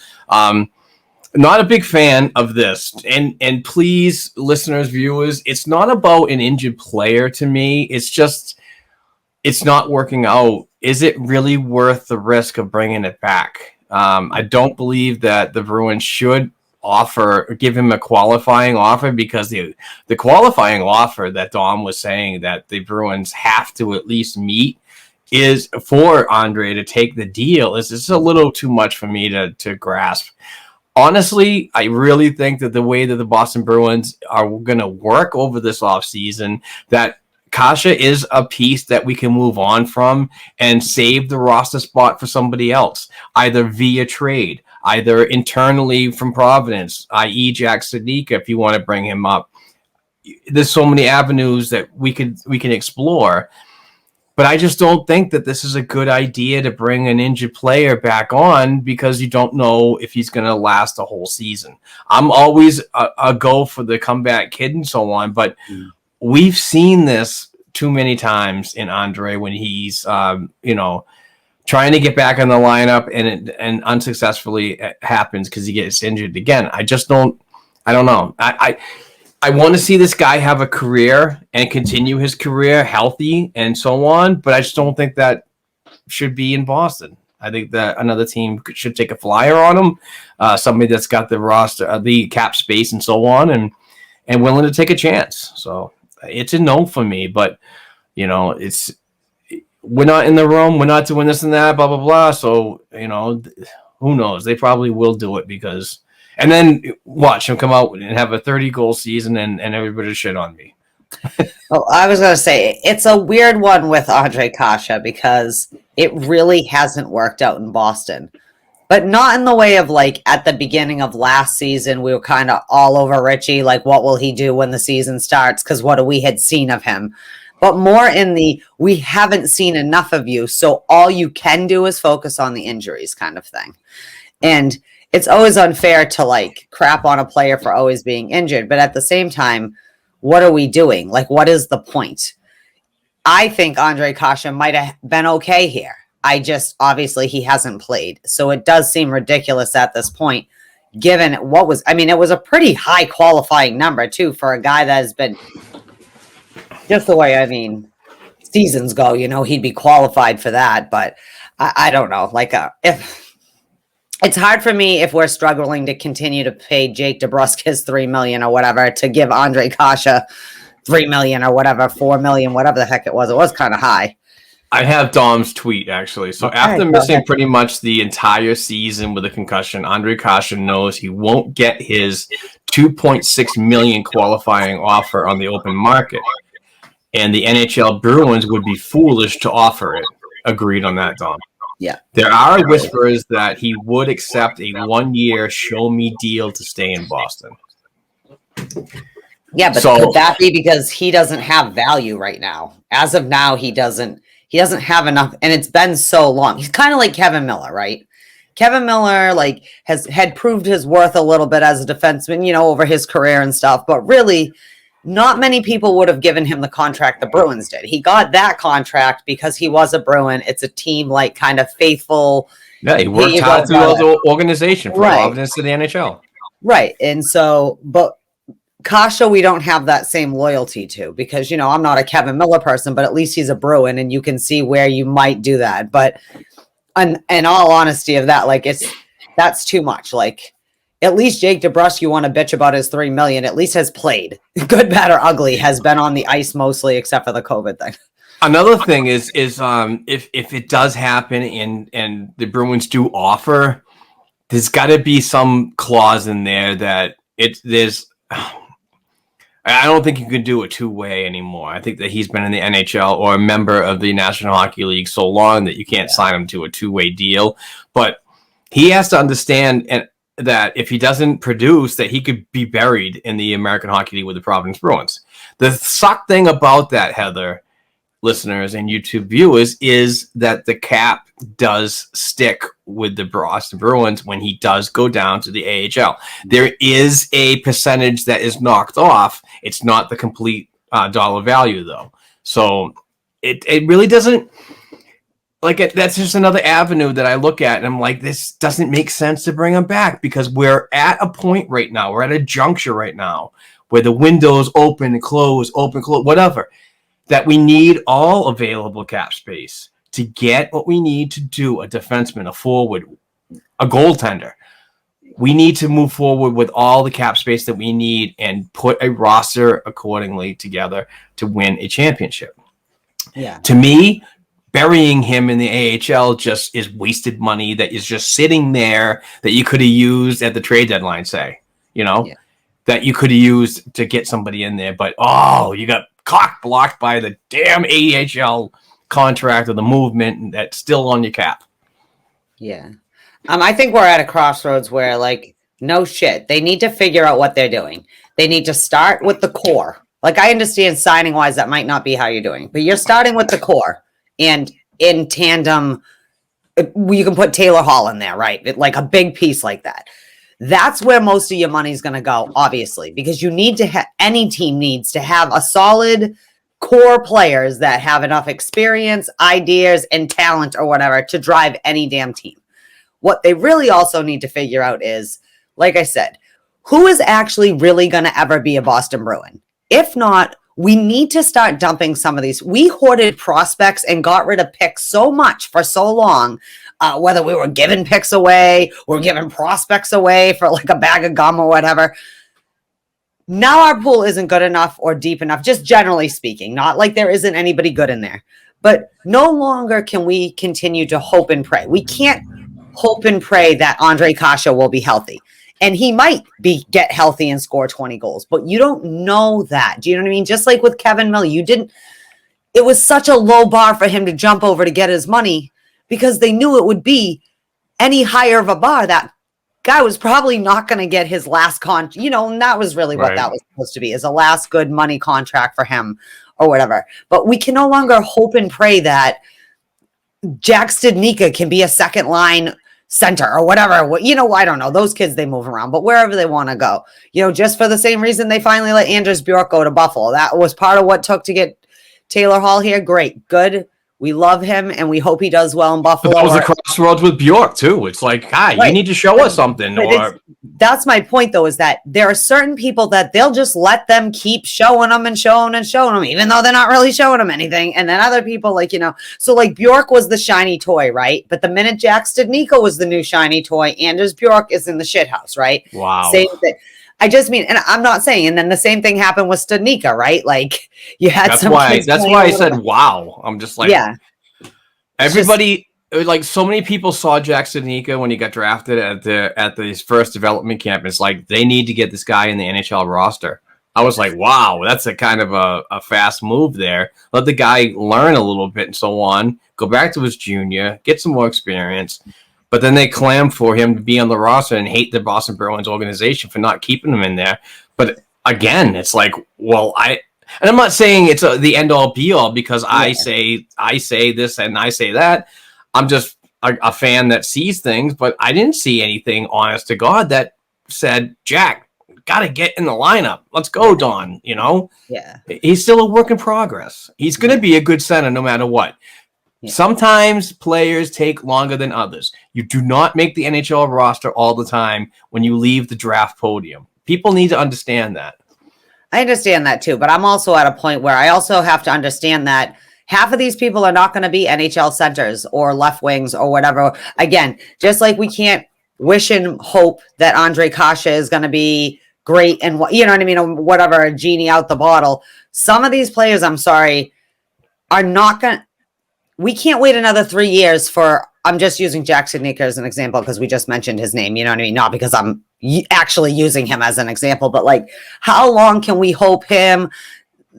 Not a big fan of this. And please, listeners, viewers, it's not about an injured player to me. It's just, it's not working out. Is it really worth the risk of bringing it back? I don't believe that the Bruins should give him a qualifying offer, because the qualifying offer that Dom was saying that the Bruins have to at least meet is for Andre to take the deal. It's a little too much for me to grasp. Honestly, I really think that the way that the Boston Bruins are going to work over this offseason, that Kasha is a piece that we can move on from and save the roster spot for somebody else, either via trade, either internally from Providence, i.e. Jack Sedika, if you want to bring him up. There's so many avenues that we can explore, but I just don't think that this is a good idea to bring an injured player back on, because you don't know if he's going to last a whole season. I'm always a go for the comeback kid and so on, but we've seen this too many times in Andre when he's, trying to get back in the lineup and unsuccessfully happens because he gets injured again. I don't know. I want to see this guy have a career and continue his career healthy and so on, but I just don't think that should be in Boston. I think that another team should take a flyer on him, somebody that's got the roster, the cap space and so on, and willing to take a chance. So it's a no for me, but we're not in the room. We're not doing this and that, blah, blah, blah. So, who knows? They probably will do it and then watch him come out and have a 30-goal season and everybody shit on me. Well, I was going to say, it's a weird one with Andre Kasha because it really hasn't worked out in Boston. But not in the way of, like, at the beginning of last season, we were kind of all over Richie, like, what will he do when the season starts? Because what we had seen of him. But more in the, we haven't seen enough of you, so all you can do is focus on the injuries kind of thing. And it's always unfair to, like, crap on a player for always being injured. But at the same time, what are we doing? Like, what is the point? I think Andre Kasha might have been okay here. Obviously he hasn't played. So it does seem ridiculous at this point, given it was a pretty high qualifying number too, for a guy that has been just the way, seasons go, he'd be qualified for that. But I don't know, if it's hard for me if we're struggling to continue to pay Jake DeBruskis $3 million or whatever to give Andre Kasha $3 million or whatever, $4 million, whatever the heck it was kind of high. I have Dom's tweet, actually. So after missing pretty much the entire season with a concussion, Andre Kasha knows he won't get his $2.6 million qualifying offer on the open market. And the NHL Bruins would be foolish to offer it. Agreed on that, Dom. Yeah. There are whispers that he would accept a 1-year show-me deal to stay in Boston. Yeah, but could that be because he doesn't have value right now? As of now, he doesn't have enough, and it's been so long. He's kind of like Kevin Miller, right? Kevin Miller, had proved his worth a little bit as a defenseman, over his career and stuff, but really, not many people would have given him the contract the Bruins did. He got that contract because he was a Bruin. It's a team, kind of faithful. Yeah, he worked hard through the organization from Providence to the NHL. Right, and so, but Kasha, we don't have that same loyalty to, because, I'm not a Kevin Miller person, but at least he's a Bruin and you can see where you might do that. But in all honesty of that, that's too much. Like, at least Jake DeBrusk, you want to bitch about his $3 million, at least has played. Good, bad, or ugly, has been on the ice mostly, except for the COVID thing. Another thing is if it does happen and the Bruins do offer, there's got to be some clause in there that I don't think you can do it two-way anymore. I think that he's been in the NHL or a member of the National Hockey League so long that you can't sign him to a two-way deal. But he has to understand that if he doesn't produce, that he could be buried in the American Hockey League with the Providence Bruins. The suck thing about that, Heather, listeners and YouTube viewers, is that the cap does stick with the Boston Bruins when he does go down to the AHL. There is a percentage that is knocked off. It's not the complete dollar value, though. So it really doesn't... that's just another avenue that I look at, and I'm like, this doesn't make sense to bring him back, because we're at a point right now. We're at a juncture right now where the window's open, close, whatever, that we need all available cap space to get what we need to do: a defenseman, a forward, a goaltender. We need to move forward with all the cap space that we need and put a roster accordingly together to win a championship. Yeah. To me, burying him in the AHL just is wasted money that is just sitting there that you could have used at the trade deadline, that you could have used to get somebody in there. But, you got cock blocked by the damn AHL contract of the movement that's still on your cap. Yeah. I think we're at a crossroads where, no shit, they need to figure out what they're doing. They need to start with the core. I understand signing-wise that might not be how you're doing, but you're starting with the core. And in tandem, you can put Taylor Hall in there, right? A big piece like that. That's where most of your money is going to go, obviously, because you need to any team needs to have a solid core players that have enough experience, ideas, and talent or whatever to drive any damn team. What they really also need to figure out is, like I said, who is actually really going to ever be a Boston Bruin? If not, we need to start dumping some of these. We hoarded prospects and got rid of picks so much for so long, whether we were giving picks away or giving prospects away for a bag of gum or whatever. Now our pool isn't good enough or deep enough, just generally speaking. Not like there isn't anybody good in there. But no longer can we continue to hope and pray. We can't hope and pray that Ondrej Kase will be healthy. And he might get healthy and score 20 goals, but you don't know that. Do you know what I mean? Just like with Kevin Miller, it was such a low bar for him to jump over to get his money because they knew it would be any higher of a bar. That guy was probably not going to get his last and that was really what that was supposed to be, is a last good money contract for him or whatever. But we can no longer hope and pray that Jack Studnicka can be a second line center or whatever. I don't know. Those kids, they move around, but wherever they want to go, just for the same reason they finally let Anders Bjork go to Buffalo. That was part of what took to get Taylor Hall here. Great. Good. We love him and we hope he does well in Buffalo. But that was a crossroads with Bjork too. It's you need to show us something. That's my point though, is that there are certain people that they'll just let them keep showing them and showing them, even though they're not really showing them anything. And then other people so Bjork was the shiny toy, right? But the minute Jack Studnicka was the new shiny toy, Anders Bjork is in the shithouse, right? Wow. Same thing. I just mean, and I'm not saying, and then the same thing happened with Studnicka, right? You had that's why I said, wow. I'm just everybody, so many people saw Jack Studnicka when he got drafted at his first development camp. It's they need to get this guy in the NHL roster. I was like, wow, that's a kind of a fast move there. Let the guy learn a little bit and so on, go back to his junior, get some more experience. But then they clam for him to be on the roster and hate the Boston Bruins organization for not keeping him in there. But again, it's and I'm not saying it's the end all be all, because I say this and I say that. I'm just a fan that sees things, but I didn't see anything, honest to God, that said, Jack, got to get in the lineup. Let's go, Don. Yeah. He's still a work in progress. He's going to be a good center no matter what. Yeah. Sometimes players take longer than others. You do not make the NHL roster all the time when you leave the draft podium. People need to understand that. I understand that too, but I'm also at a point where I also have to understand that half of these people are not going to be NHL centers or left wings or whatever. Again, just like we can't wish and hope that Andre Kasha is going to be great and you know what I mean, or whatever, a genie out the bottle. Some of these players, I'm sorry, are not going to, we can't wait another 3 years for, I'm just using Jack Studnicka as an example because we just mentioned his name, you know what I mean? Not because I'm actually using him as an example, but like, how long can we hope him,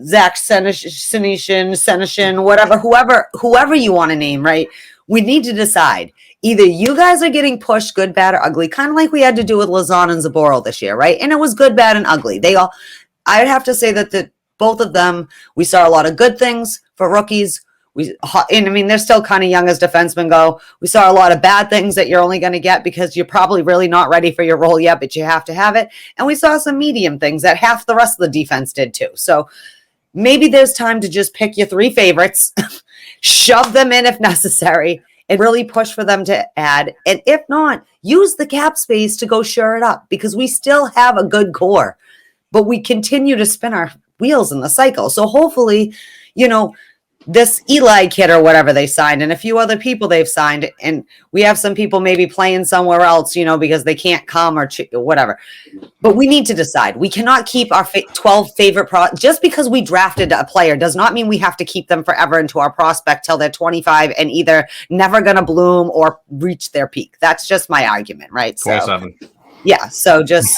Zach Senyshyn, whatever, whoever you want to name, right? We need to decide. Either you guys are getting pushed good, bad, or ugly, kind of like we had to do with Lazan and Zaboral this year, right? And it was good, bad, and ugly. I'd have to say that both of them, we saw a lot of good things for rookies. They're still kind of young as defensemen go. We saw a lot of bad things that you're only going to get because you're probably really not ready for your role yet, but you have to have it. And we saw some medium things that half the rest of the defense did too. So maybe there's time to just pick your 3 favorites, shove them in if necessary, and really push for them to add. And if not, use the cap space to go shore it up because we still have a good core, but we continue to spin our wheels in the cycle. So hopefully, this Eli kid or whatever they signed and a few other people they've signed. And we have some people maybe playing somewhere else, because they can't come or whatever. But we need to decide. We cannot keep our 12 favorite just because we drafted a player does not mean we have to keep them forever into our prospect till they're 25 and either never going to bloom or reach their peak. That's just my argument, right? 27. So, yeah. So just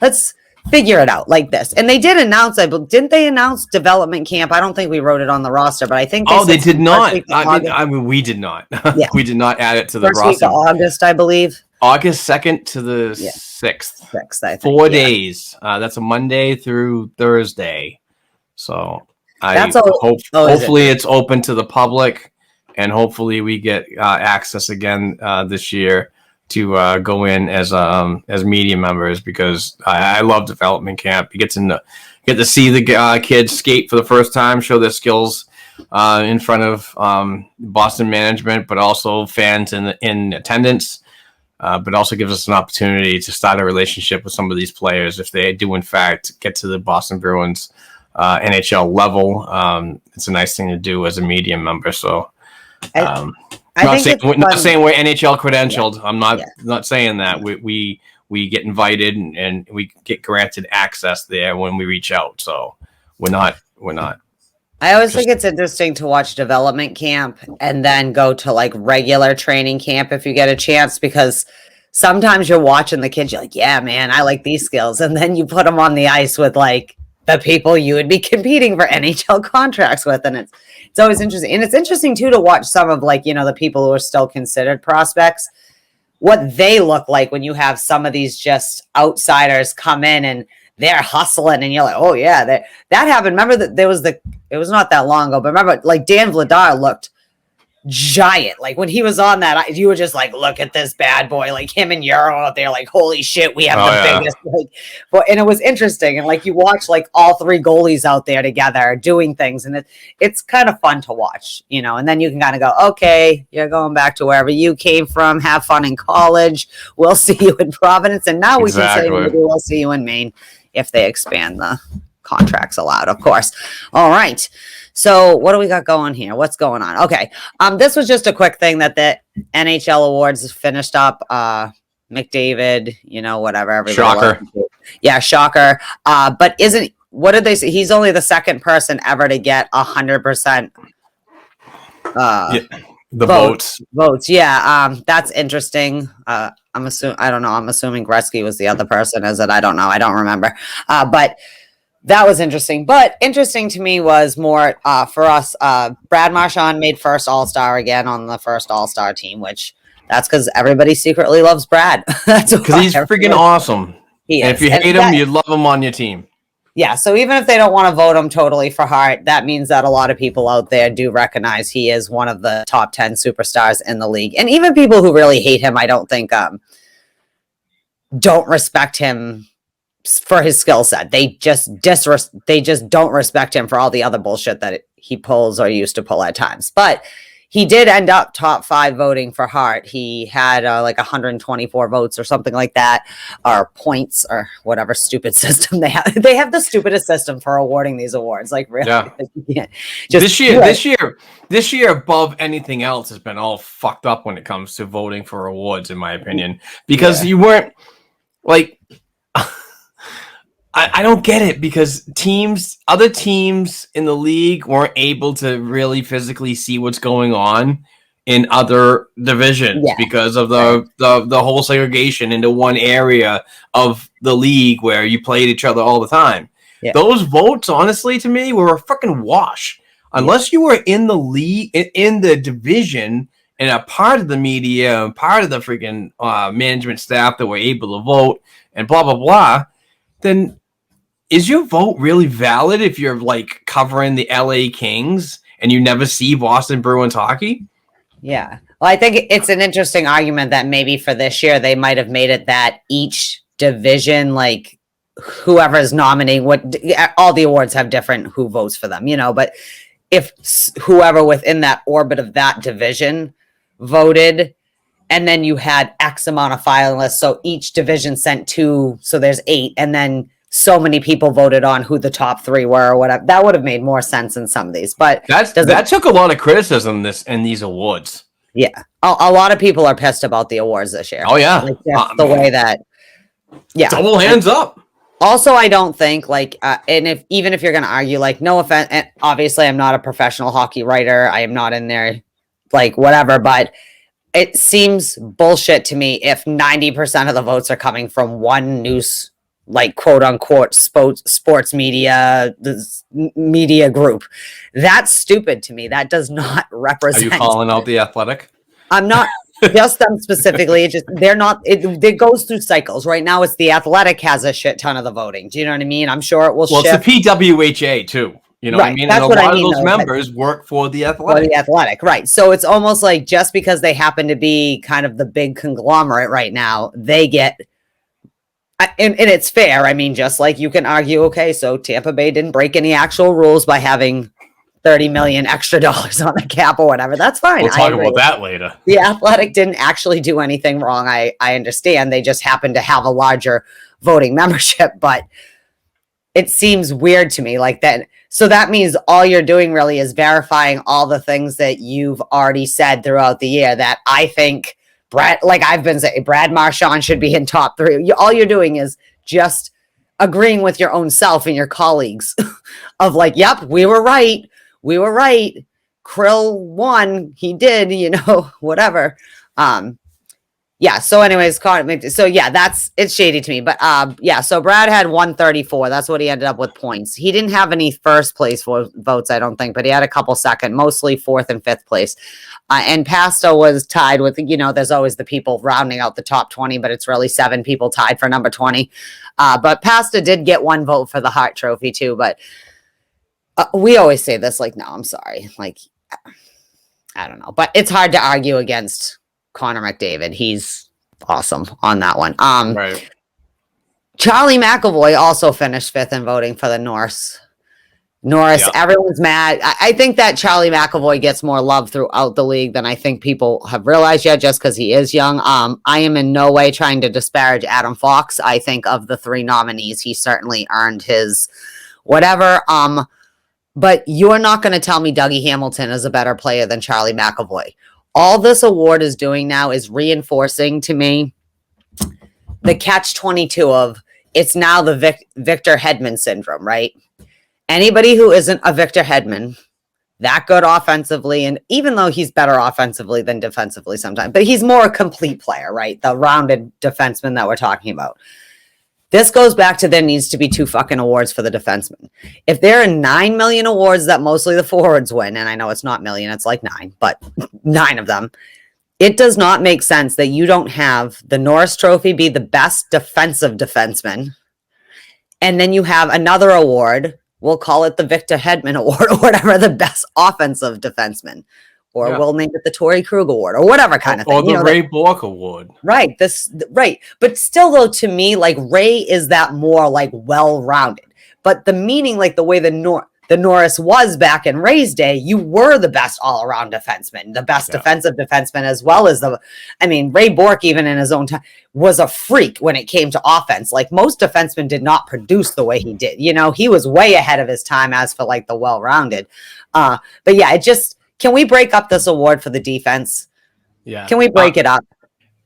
let's figure it out like this. And they did announce, didn't they announce development camp? I don't think we wrote it on the roster, but I think they did not. I mean, we did not. Yeah. We did not add it to the first roster. Week of August, I believe. August 2nd to the 6th. 6th, I think. 4 days. That's a Monday through Thursday. So hopefully it's open to the public, and hopefully we get access again this year to go in as media members because I love development camp. You get to see the kids skate for the first time, show their skills in front of Boston management, but also fans in attendance. But also gives us an opportunity to start a relationship with some of these players if they do in fact get to the Boston Bruins NHL level. It's a nice thing to do as a media member. So. Not saying we're NHL credentialed. Yeah. I'm not saying that. We get invited and we get granted access there when we reach out. So we're not. I always think it's interesting to watch development camp and then go to like regular training camp if you get a chance, because sometimes you're watching the kids, you're like, yeah, man, I like these skills. And then you put them on the ice with like the people you would be competing for NHL contracts with. And it's always interesting. And it's interesting too, to watch some of like, the people who are still considered prospects, what they look like when you have some of these just outsiders come in and they're hustling and you're like, oh yeah, that happened. Remember that it was not that long ago, but remember like Dan Vladar looked giant. Like when he was on that, you were just like, look at this bad boy, like him and Euro out there, like, holy shit, we have biggest, and it was interesting. And like, you watch like all 3 goalies out there together doing things. And it's kind of fun to watch, and then you can kind of go, okay, you're going back to wherever you came from. Have fun in college. We'll see you in Providence. And now we can say maybe we'll see you in Maine if they expand the contracts allowed, of course. All right. So what do we got going here? What's going on? Okay. This was just a quick thing that the NHL Awards finished up. McDavid, whatever. Shocker. Yeah, shocker. But what did they say? He's only the second person ever to get 100%. The votes. Yeah. That's interesting. I'm assuming Gretzky was the other person. Is it? I don't know. I don't remember. But that was interesting. But interesting to me was more for us. Brad Marchand made first All-Star again on the first All-Star team, which that's because everybody secretly loves Brad. That's because he's freaking awesome. And if you hate him, you love him on your team. Yeah. So even if they don't want to vote him totally for Hart, that means that a lot of people out there do recognize he is one of the top 10 superstars in the league. And even people who really hate him, I don't think don't respect him for his skill set. They just don't respect him for all the other bullshit that he pulls or used to pull at times. But he did end up top 5 voting for Hart. He had like 124 votes or something like that, or points, or whatever stupid system they have. They have the stupidest system for awarding these awards. Like, really? Yeah. This year, above anything else, has been all fucked up when it comes to voting for awards, in my opinion, because you weren't like. I don't get it, because other teams in the league weren't able to really physically see what's going on in other divisions because of the whole segregation into one area of the league where you played each other all the time. Yeah. Those votes, honestly, to me, were a fucking wash. Unless you were in the league, in the division, and a part of the media, and part of the freaking management staff that were able to vote, and blah, blah, blah, then is your vote really valid if you're like covering the LA Kings and you never see Boston Bruins hockey? Yeah. Well, I think it's an interesting argument that maybe for this year, they might have made it that each division, like whoever's nominating, all the awards have different who votes for them, but if whoever within that orbit of that division voted, and then you had X amount of finalists, so each division sent 2, so there's 8, and then so many people voted on who the top 3 were or whatever. That would have made more sense in some of these, but that took a lot of criticism in these awards. Yeah, a lot of people are pissed about the awards this year. Oh yeah, like, that's the way that. Yeah, double hands up. Also, I don't think and even if you're going to argue, like, no offense, and obviously I'm not a professional hockey writer, I am not in there, like whatever, but it seems bullshit to me if 90% of the votes are coming from one news, like quote unquote sports media group. That's stupid to me. That does not represent. Are you calling out The Athletic? I'm not just them specifically. It's just they're not. It goes through cycles. Right now, it's The Athletic has a shit ton of the voting. Do you know what I mean? I'm sure it will. Well, shift. It's the PWHA too. You know what I mean? That's and what a lot I mean, of those members work for The Athletic. For The Athletic, right. So it's almost like just because they happen to be kind of the big conglomerate right now, they get. And it's fair. I mean, just like you can argue, okay, so Tampa Bay didn't break any actual rules by having $30 million extra dollars on the cap or whatever. That's fine. We'll talk about that later. The Athletic didn't actually do anything wrong. I understand. They just happen to have a larger voting membership, but it seems weird to me like that. So that means all you're doing really is verifying all the things that you've already said throughout the year that I think I've been saying, Brad Marchand should be in top 3. All you're doing is just agreeing with your own self and your colleagues of like, yep, we were right. Krill won. He did, whatever. Yeah. So anyways, so yeah, it's shady to me, but yeah. So Brad had 134. That's what he ended up with points. He didn't have any first place votes, I don't think, but he had a couple second, mostly 4th and 5th place. And Pasta was tied with, there's always the people rounding out the top 20, but it's really 7 people tied for number 20. But Pasta did get 1 vote for the Hart Trophy too. But we always say this, like, no, I'm sorry. Like, I don't know, but it's hard to argue against Connor McDavid. He's awesome on that one. Right. Charlie McAvoy also finished 5th in voting for the Norris. Yep. Everyone's mad. I think that Charlie McAvoy gets more love throughout the league than I think people have realized yet, just because he is young. I am in no way trying to disparage Adam Fox. I think of the 3 nominees, he certainly earned his whatever. But you're not going to tell me Dougie Hamilton is a better player than Charlie McAvoy. All this award is doing now is reinforcing to me the catch-22 of it's now the Victor Hedman syndrome, right? Anybody who isn't a Victor Hedman, that good offensively, and even though he's better offensively than defensively sometimes, but he's more a complete player, right? The rounded defenseman that we're talking about. This goes back to there needs to be 2 fucking awards for the defenseman. If there are 9 million awards that mostly the forwards win, and I know it's not million, it's like 9, but 9 of them, it does not make sense that you don't have the Norris Trophy be the best defensive defenseman, and then you have another award, we'll call it the Victor Hedman Award or whatever, the best offensive defenseman. Or we'll name it the Torrey Krug Award or whatever kind of thing. Or the Ray Bork Award. Right. Right. But still, though, to me, like Ray is that more like well-rounded. But the meaning, like the way the the Norris was back in Ray's day, you were the best all-around defenseman, the best defensive defenseman, as well as Ray Bourque, even in his own time, was a freak when it came to offense. Like, most defensemen did not produce the way he did. He was way ahead of his time as for like the well-rounded. But yeah, can we break up this award for the defense? Yeah. Can we break it up?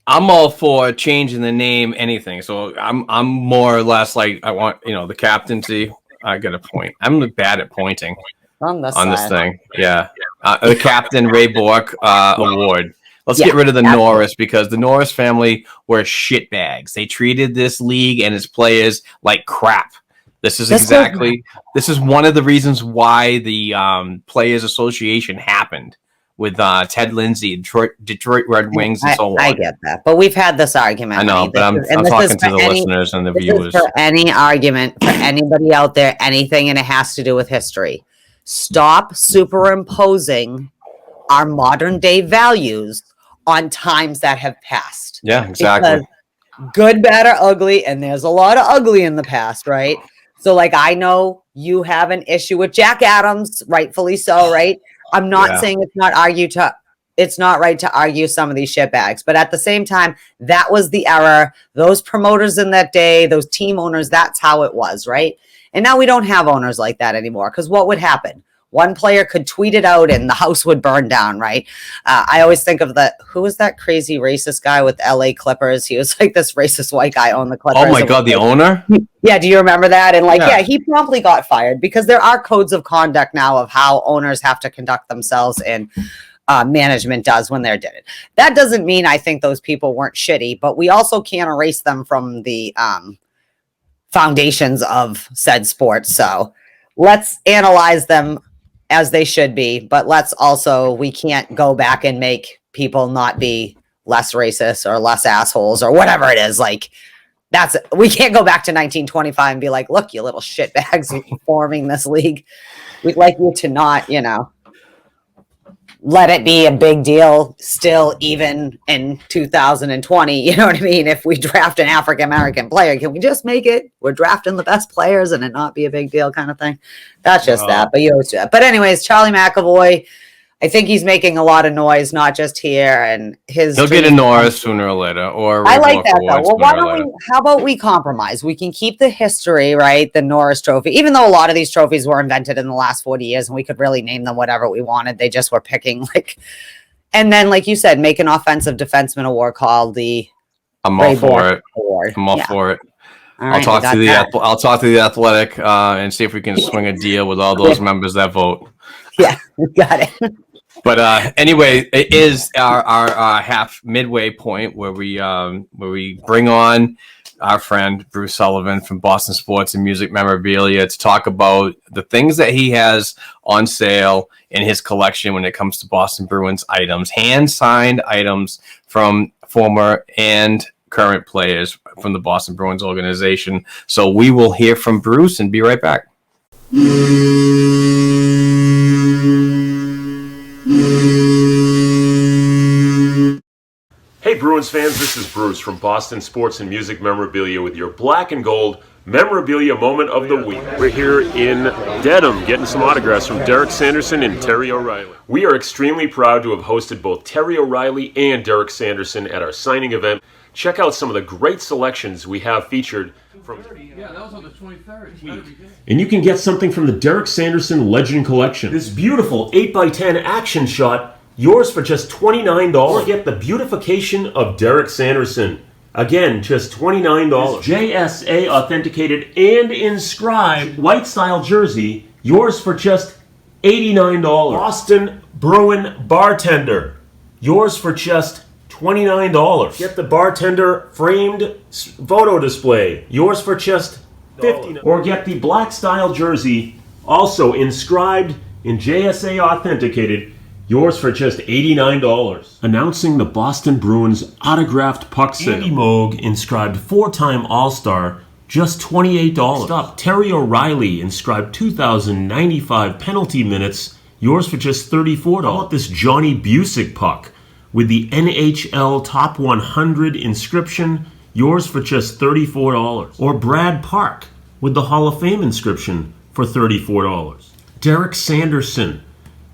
I'm all for changing the name, anything. So I'm more or less like, I want, the captaincy. I got a point. I'm bad at pointing on this thing. Yeah. The Captain Ray Bourque award. Let's get rid of the Norris, because the Norris family were shitbags. They treated this league and its players like crap. This is one of the reasons why the Players Association happened. With Ted Lindsay, Detroit Red Wings, and so on. I get that, but we've had this argument. I know, but I'm talking to the listeners and the viewers. For any argument, for anybody out there, anything, and it has to do with history. Stop superimposing our modern day values on times that have passed. Yeah, exactly. Because good, bad, or ugly, and there's a lot of ugly in the past, right? So, like, I know you have an issue with Jack Adams, rightfully so, right? I'm not saying it's not right to argue some of these shitbags, but at the same time, that was the era. Those promoters in that day, those team owners, that's how it was, right? And now we don't have owners like that anymore, because what would happen? One player could tweet it out and the house would burn down, right? I always think of who was that crazy racist guy with LA Clippers? He was like this racist white guy on the Clippers. Oh my God, the owner? Yeah, do you remember that? And he promptly got fired, because there are codes of conduct now of how owners have to conduct themselves, and management does when they're did it. That doesn't mean I think those people weren't shitty, but we also can't erase them from the foundations of said sports. So let's analyze them as they should be, but we can't go back and make people not be less racist or less assholes or whatever it is. Like, we can't go back to 1925 and be like, look, you little shitbags forming this league. We'd like you to not, let it be a big deal still, even in 2020. You know what I mean? If we draft an African-American player, can we just make it, we're drafting the best players and it not be a big deal kind of thing? That's just that, but you always do that. But anyways, Charlie McAvoy, I think he's making a lot of noise, not just here, and he'll get a Norris sooner or later. Or I like that though. Well, how about we compromise? We can keep the history, right? The Norris Trophy, even though a lot of these trophies were invented in the last 40 years, and we could really name them whatever we wanted. They just were picking and then, like you said, make an offensive defenseman award called the. I'm all for it. Award. I'm all for it. All right, I'll talk to the Athletic and see if we can swing a deal with all those members that vote. Yeah, we got it. But anyway, it is our half midway point where we bring on our friend Bruce Sullivan from Boston Sports and Music Memorabilia to talk about the things that he has on sale in his collection when it comes to Boston Bruins items, hand-signed items from former and current players from the Boston Bruins organization. So we will hear from Bruce and be right back. Hey Bruins fans, this is Bruce from Boston Sports and Music Memorabilia with your black and gold memorabilia moment of the week. We're here in Dedham getting some autographs from Derek Sanderson and Terry O'Reilly. We are extremely proud to have hosted both Terry O'Reilly and Derek Sanderson at our signing event. Check out some of the great selections we have featured from that was on the 23rd. And you can get something from the Derek Sanderson Legend Collection. This beautiful 8x10 action shot, yours for just $29. Or get the beautification of Derek Sanderson. Again, just $29. This JSA authenticated and inscribed white style jersey, yours for just $89. Boston Bruin bartender, yours for just $29. Get the bartender framed photo display, yours for just $50. Or get the black style jersey, also inscribed and JSA authenticated, yours for just $89. Announcing the Boston Bruins autographed puck sale. Andy Moog inscribed 4-time All-Star, just $28. Stop. Terry O'Reilly inscribed 2,095 penalty minutes, yours for just $34. How about this Johnny Busick puck with the NHL Top 100 inscription, yours for just $34. Or Brad Park with the Hall of Fame inscription for $34. Derek Sanderson,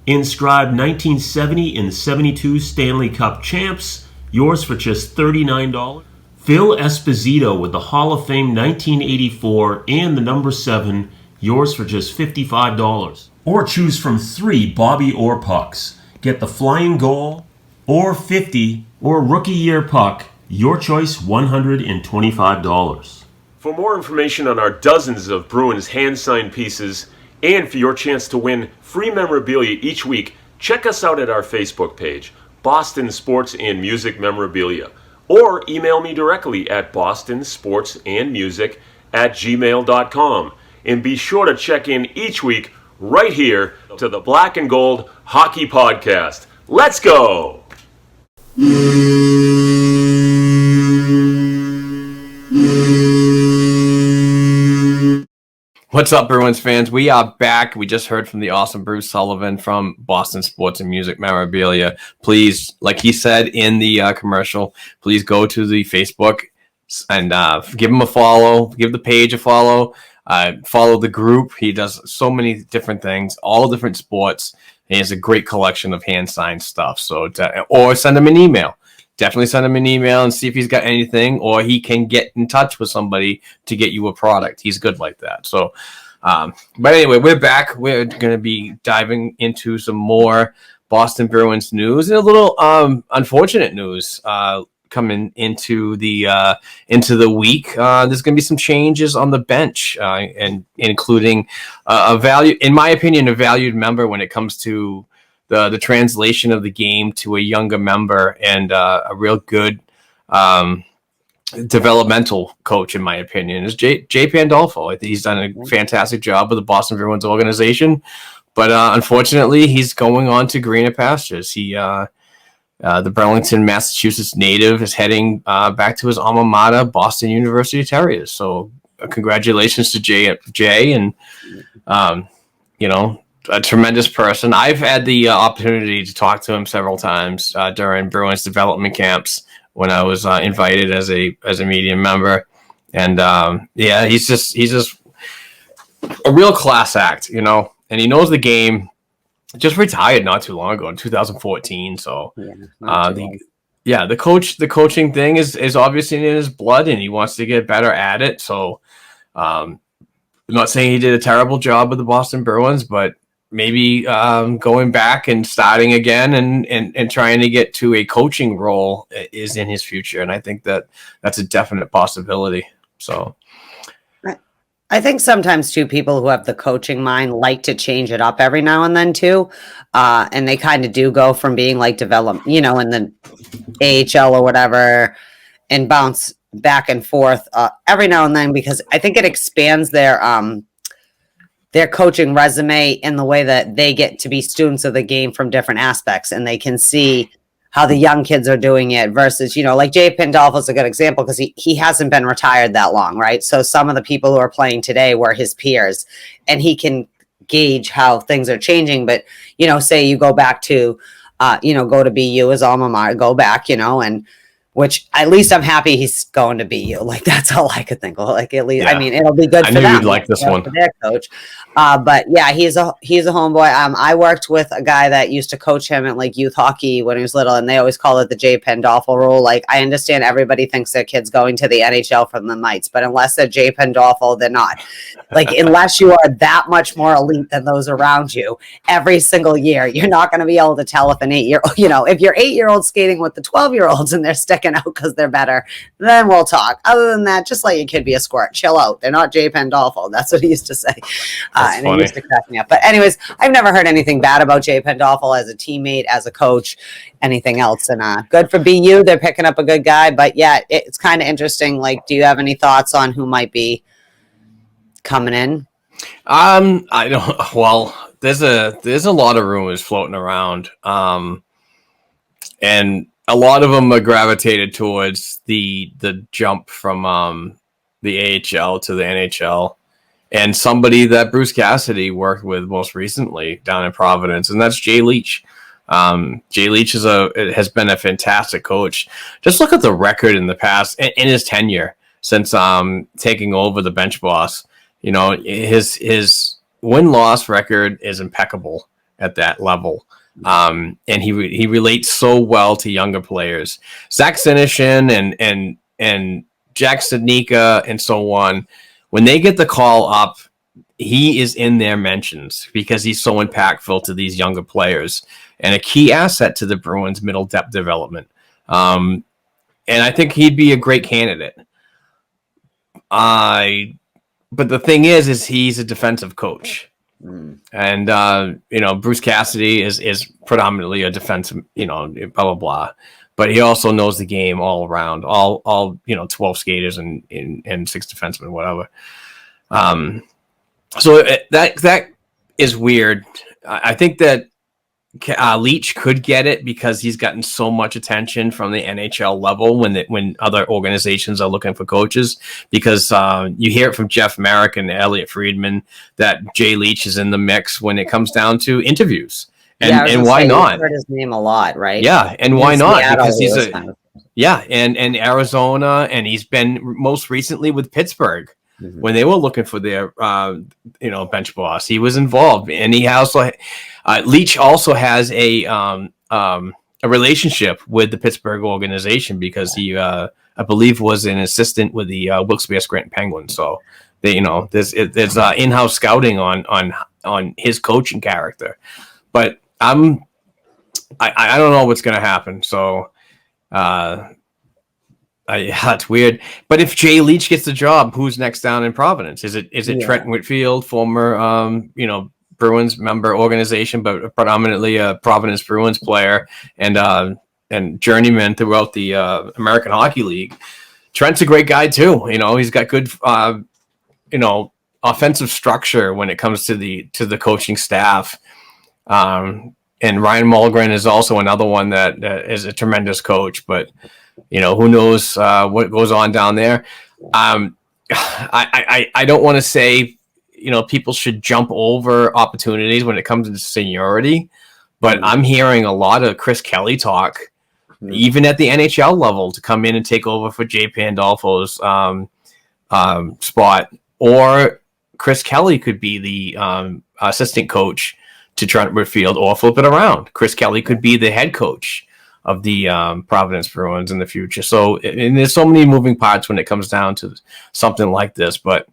inscribed 1970 and 72 Stanley Cup champs, yours for just $39. Phil Esposito with the Hall of Fame 1984 and the number 7, yours for just $55. Or choose from 3 Bobby Orr pucks. Get the flying goal, or 50, or rookie year puck, your choice $125. For more information on our dozens of Bruins hand-signed pieces, and for your chance to win free memorabilia each week, check us out at our Facebook page, Boston Sports and Music Memorabilia, or email me directly at bostonsportsandmusic@gmail.com. And be sure to check in each week right here to the Black and Gold Hockey Podcast. Let's go! What's up, Bruins fans? We are back. We just heard from the awesome Bruce Sullivan from Boston Sports and Music Memorabilia. Please, like he said in the commercial, please go to the Facebook and give him a follow. Give the page a follow. Follow the group. He does so many different things, all different sports. He has a great collection of hand-signed stuff. So, or send him an email. Definitely send him an email and see if he's got anything, or he can get in touch with somebody to get you a product. He's good like that. So, but anyway, we're back. We're going to be diving into some more Boston Bruins news and a little unfortunate news coming into the week. There's going to be some changes on the bench, and including a value, in my opinion, a valued member when it comes to the translation of the game to a younger member, and a real good developmental coach, in my opinion, is Jay Pandolfo. I think he's done a fantastic job with the Boston Bruins organization, but unfortunately, he's going on to greener pastures. The Burlington, Massachusetts native is heading back to his alma mater, Boston University Terriers. So congratulations to Jay, and a tremendous person. I've had the opportunity to talk to him several times during Bruins development camps when I was invited as a media member, and he's just a real class act, and he knows the game. Just retired not too long ago in 2014. So the coaching thing is obviously in his blood, and he wants to get better at it. So I'm not saying he did a terrible job with the Boston Bruins, but maybe going back and starting again and trying to get to a coaching role is in his future. And I think that's a definite possibility. So I think sometimes too, people who have the coaching mind like to change it up every now and then too. And they kind of do go from being like developed, in the AHL or whatever, and bounce back and forth every now and then, because I think it expands their coaching resume in the way that they get to be students of the game from different aspects, and they can see how the young kids are doing it versus, like Jay Pandolfo is a good example because he hasn't been retired that long, right? So some of the people who are playing today were his peers, and he can gauge how things are changing. But, say you go back to, go to BU as alma mater, go back, and which at least I'm happy he's going to BU. Like, that's all I could think of. Like, at least, I mean, it'll be good for them. I knew you'd like this one. For their coach. But yeah, he's a homeboy. I worked with a guy that used to coach him at like youth hockey when he was little, and they always call it the Jay Pandolfo rule. Like, I understand everybody thinks their kid's going to the NHL from the Knights, but unless they're Jay Pandolfo, they're not. Like, unless you are that much more elite than those around you every single year, you're not going to be able to tell if an 8-year-old, if your 8-year-old skating with the 12-year-olds and they're sticking out because they're better, then we'll talk. Other than that, just let your kid be a squirt. Chill out. They're not Jay Pandolfo. That's what he used to say. And it used to crack me up. But anyways, I've never heard anything bad about Jay Pandolfo as a teammate, as a coach, anything else. And good for BU. They're picking up a good guy. But yeah, it's kind of interesting. Like, do you have any thoughts on who might be coming in? I don't. Well, there's a lot of rumors floating around, and a lot of them are gravitated towards the jump from the AHL to the NHL, and somebody that Bruce Cassidy worked with most recently down in Providence, and that's Jay Leach. Jay Leach has been a fantastic coach. Just look at the record in the past in his tenure since taking over the bench boss. His win-loss record is impeccable at that level. And he relates so well to younger players. Zach Senyshyn and Jack Studnicka and so on, when they get the call up, he is in their mentions because he's so impactful to these younger players and a key asset to the Bruins' middle depth development. And I think he'd be a great candidate. But the thing is he's a defensive coach. And, Bruce Cassidy is predominantly a defensive, blah, blah, blah. But he also knows the game all around, all 12 skaters and 6 defensemen, whatever. So that is weird. I think that Leach could get it because he's gotten so much attention from the NHL level when other organizations are looking for coaches, because you hear it from Jeff Marek and Elliot Friedman that Jay Leach is in the mix when it comes down to interviews. And why not? I've heard his name a lot, right? Yeah, and why not? Because he's and Arizona, and he's been most recently with Pittsburgh. When they were looking for their, bench boss, he was involved, and he also Leach also has a relationship with the Pittsburgh organization because he, I believe, was an assistant with the Wilkes-Barre Scranton Penguins. So they, there's in-house scouting on his coaching character, but I don't know what's going to happen. So. It's weird. But if Jay Leach gets the job, who's next down in Providence? Is it Trent Whitfield, former Bruins member organization, but predominantly a Providence Bruins player and journeyman throughout the American Hockey League? Trent's a great guy too. He's got good offensive structure when it comes to the coaching staff. And Ryan Malmgren is also another one that is a tremendous coach, but who knows what goes on down there. I don't want to say, people should jump over opportunities when it comes to seniority, but I'm hearing a lot of Chris Kelly talk, even at the NHL level, to come in and take over for Jay Pandolfo's spot, or Chris Kelly could be the assistant coach to Trent Whitfield, or flip it around. Chris Kelly could be the head coach of the Providence Bruins in the future. So, and there's so many moving parts when it comes down to something like this, but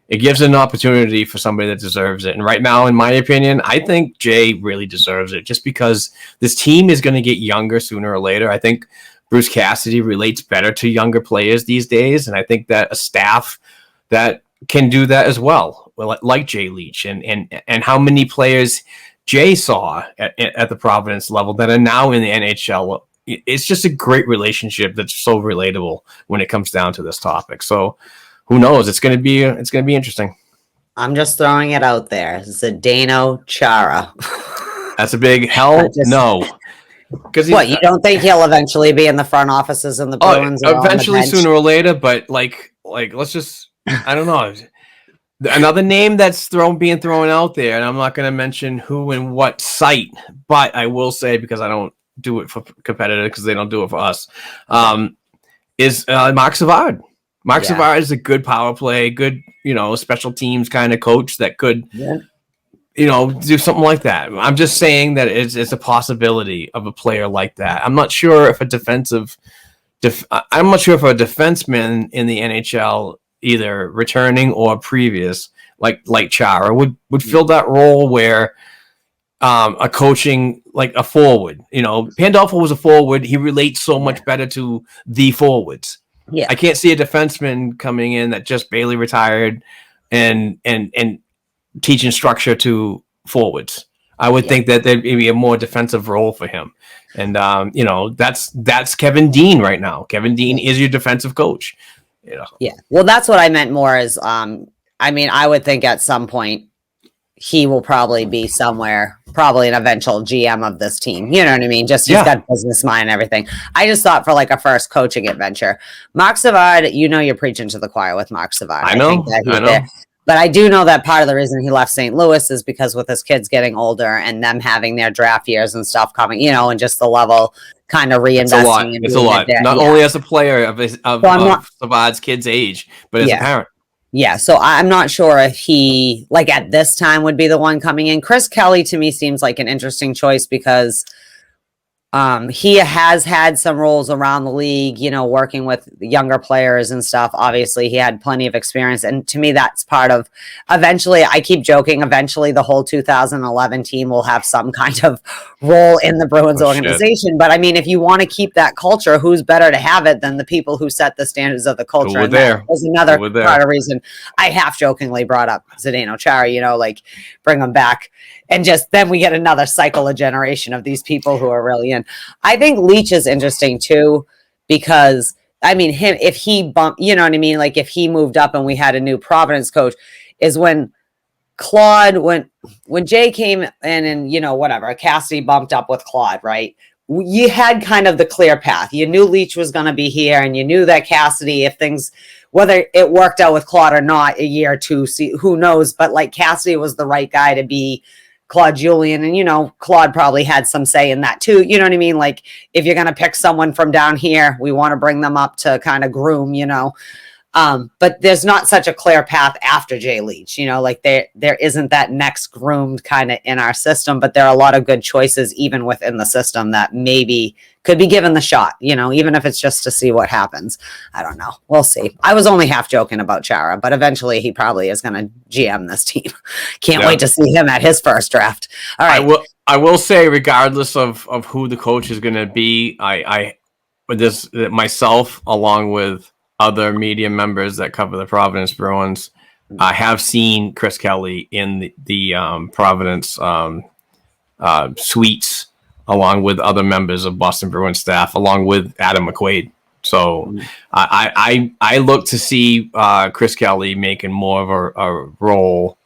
it gives an opportunity for somebody that deserves it. And right now, in my opinion, I think Jay really deserves it, just because this team is going to get younger sooner or later. I think Bruce Cassidy relates better to younger players these days, and I think that a staff that can do that as well, like Jay Leach, and how many players Jay saw at the Providence level that are now in the NHL. It's just a great relationship that's so relatable when it comes down to this topic. So who knows? It's going to be interesting. I'm just throwing it out there. Zdeno Chara. That's a big hell no. Because you don't think he'll eventually be in the front offices in the Bruins? Eventually, sooner or later, but like let's just, I don't know. Another name that's being thrown out there, and I'm not going to mention who and what site, but I will say, because I don't do it for competitive, because they don't do it for us, is Mark Savard. Mark Savard is a good power play, good, special teams kind of coach that could, do something like that. I'm just saying that it's a possibility of a player like that. I'm not sure if a defenseman in the NHL, either returning or previous, like Chara, would fill that role where a coaching, like a forward. Pandolfo was a forward. He relates so much better to the forwards. Yeah, I can't see a defenseman coming in that just barely retired and teaching structure to forwards. I would think that there'd be a more defensive role for him. And that's Kevin Dean right now. Kevin Dean is your defensive coach. Yeah. Well, that's what I meant more is, I would think at some point he will probably be somewhere, probably an eventual GM of this team. You know what I mean? Just, he's got business mind and everything. I just thought for like a first coaching adventure, Mark Savard, you're preaching to the choir with Mark Savard. I know. But I do know that part of the reason he left St. Louis is because with his kids getting older and them having their draft years and stuff coming, and just the level kind of reinvesting. It's a lot. Not only as a player of Savard's kid's age, but as a parent. Yeah, so I'm not sure if he, like at this time, would be the one coming in. Chris Kelly to me seems like an interesting choice because he has had some roles around the league, working with younger players and stuff. Obviously, he had plenty of experience. And to me, that's part of eventually, I keep joking, eventually the whole 2011 team will have some kind of role in the Bruins organization. Shit. But I mean, if you want to keep that culture, who's better to have it than the people who set the standards of the culture? Over And there. that was another part of reason I half jokingly brought up Zdeno Chara, like bring him back. And just then we get another cycle of generation of these people who are really in. I think Leach is interesting too, because I mean, if he bumped, you know what I mean? Like if he moved up and we had a new Providence coach, is when Claude, when Jay came in and, whatever, Cassidy bumped up with Claude, right? You had kind of the clear path. You knew Leach was going to be here and you knew that Cassidy, if things, whether it worked out with Claude or not, a year or two, see, who knows? But like Cassidy was the right guy to be Claude Julien, and Claude probably had some say in that too. You know what I mean? Like if you're going to pick someone from down here, we want to bring them up to kind of groom, but there's not such a clear path after Jay Leach, like there isn't that next groomed kind of in our system, but there are a lot of good choices even within the system that maybe could be given the shot, even if it's just to see what happens. I don't know. We'll see. I was only half joking about Chara, but eventually he probably is going to GM this team. Can't wait to see him at his first draft. All right. I will say, regardless of who the coach is going to be, I myself, along with other media members that cover the Providence Bruins, I have seen Chris Kelly in the Providence suites, along with other members of Boston Bruins staff, along with Adam McQuaid. So I look to see Chris Kelly making more of a role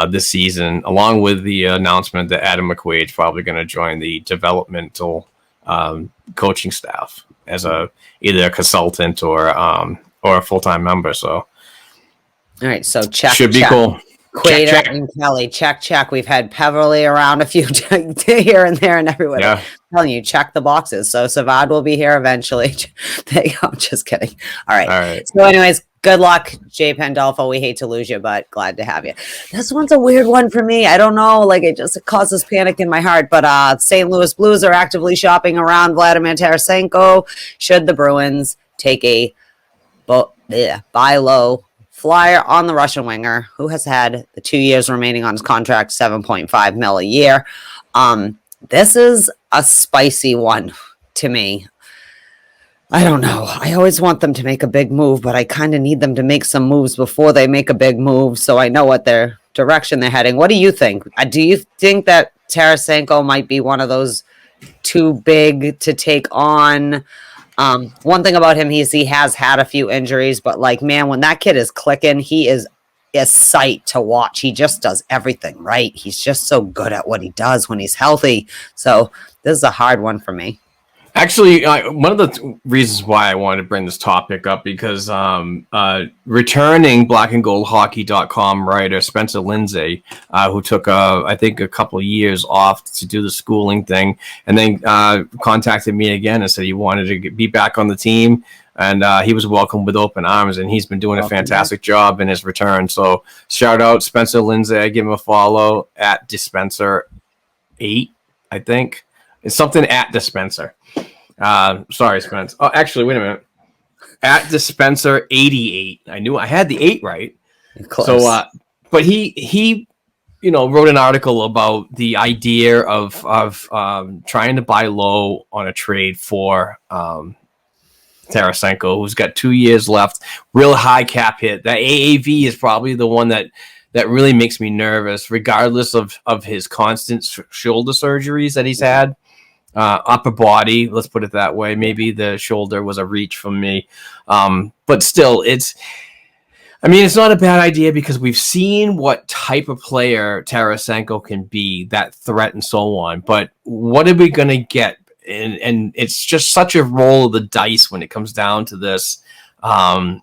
this season, along with the announcement that Adam McQuaid is probably going to join the developmental coaching staff as either a consultant or a full-time member. So all right, so check should be cool. Quader and Kelly, check. We've had Peverly around a few here and there and everywhere. Yeah. I'm telling you, check the boxes. So Savard will be here eventually. There you go. I'm just kidding. All right. So anyways, good luck, Jay Pandolfo. We hate to lose you, but glad to have you. This one's a weird one for me. I don't know. Like it causes panic in my heart. But St. Louis Blues are actively shopping around Vladimir Tarasenko. Should the Bruins take a buy low flyer on the Russian winger, who has had the 2 years remaining on his contract, $7.5 million a year. This is a spicy one to me. I don't know. I always want them to make a big move, but I kind of need them to make some moves before they make a big move, so I know what their direction they're heading. What do you think? Do you think that Tarasenko might be one of those too big to take on? One thing about him, he has had a few injuries, but like, man, when that kid is clicking, he is a sight to watch. He just does everything right. He's just so good at what he does when he's healthy. So this is a hard one for me. Actually, one of the reasons why I wanted to bring this topic up, because returning blackandgoldhockey.com writer Spencer Lindsay, who took, I think, a couple of years off to do the schooling thing, and then contacted me again and said he wanted to be back on the team, and he was welcomed with open arms, and he's been doing a fantastic job in his return. So shout out Spencer Lindsay. I give him a follow at Dispenser8, I think. It's something at Dispenser. Sorry, Spence. Oh, actually, wait a minute. At Dispenser88. I knew I had the 8 right. Close. So, but he wrote an article about the idea of trying to buy low on a trade for Tarasenko, who's got 2 years left. Real high cap hit. That AAV is probably the one that really makes me nervous, regardless of his constant shoulder surgeries that he's had. Upper body, let's put it that way. Maybe the shoulder was a reach for me. But still, it's not a bad idea, because we've seen what type of player Tarasenko can be, that threat and so on. But what are we going to get? And it's just such a roll of the dice when it comes down to this. The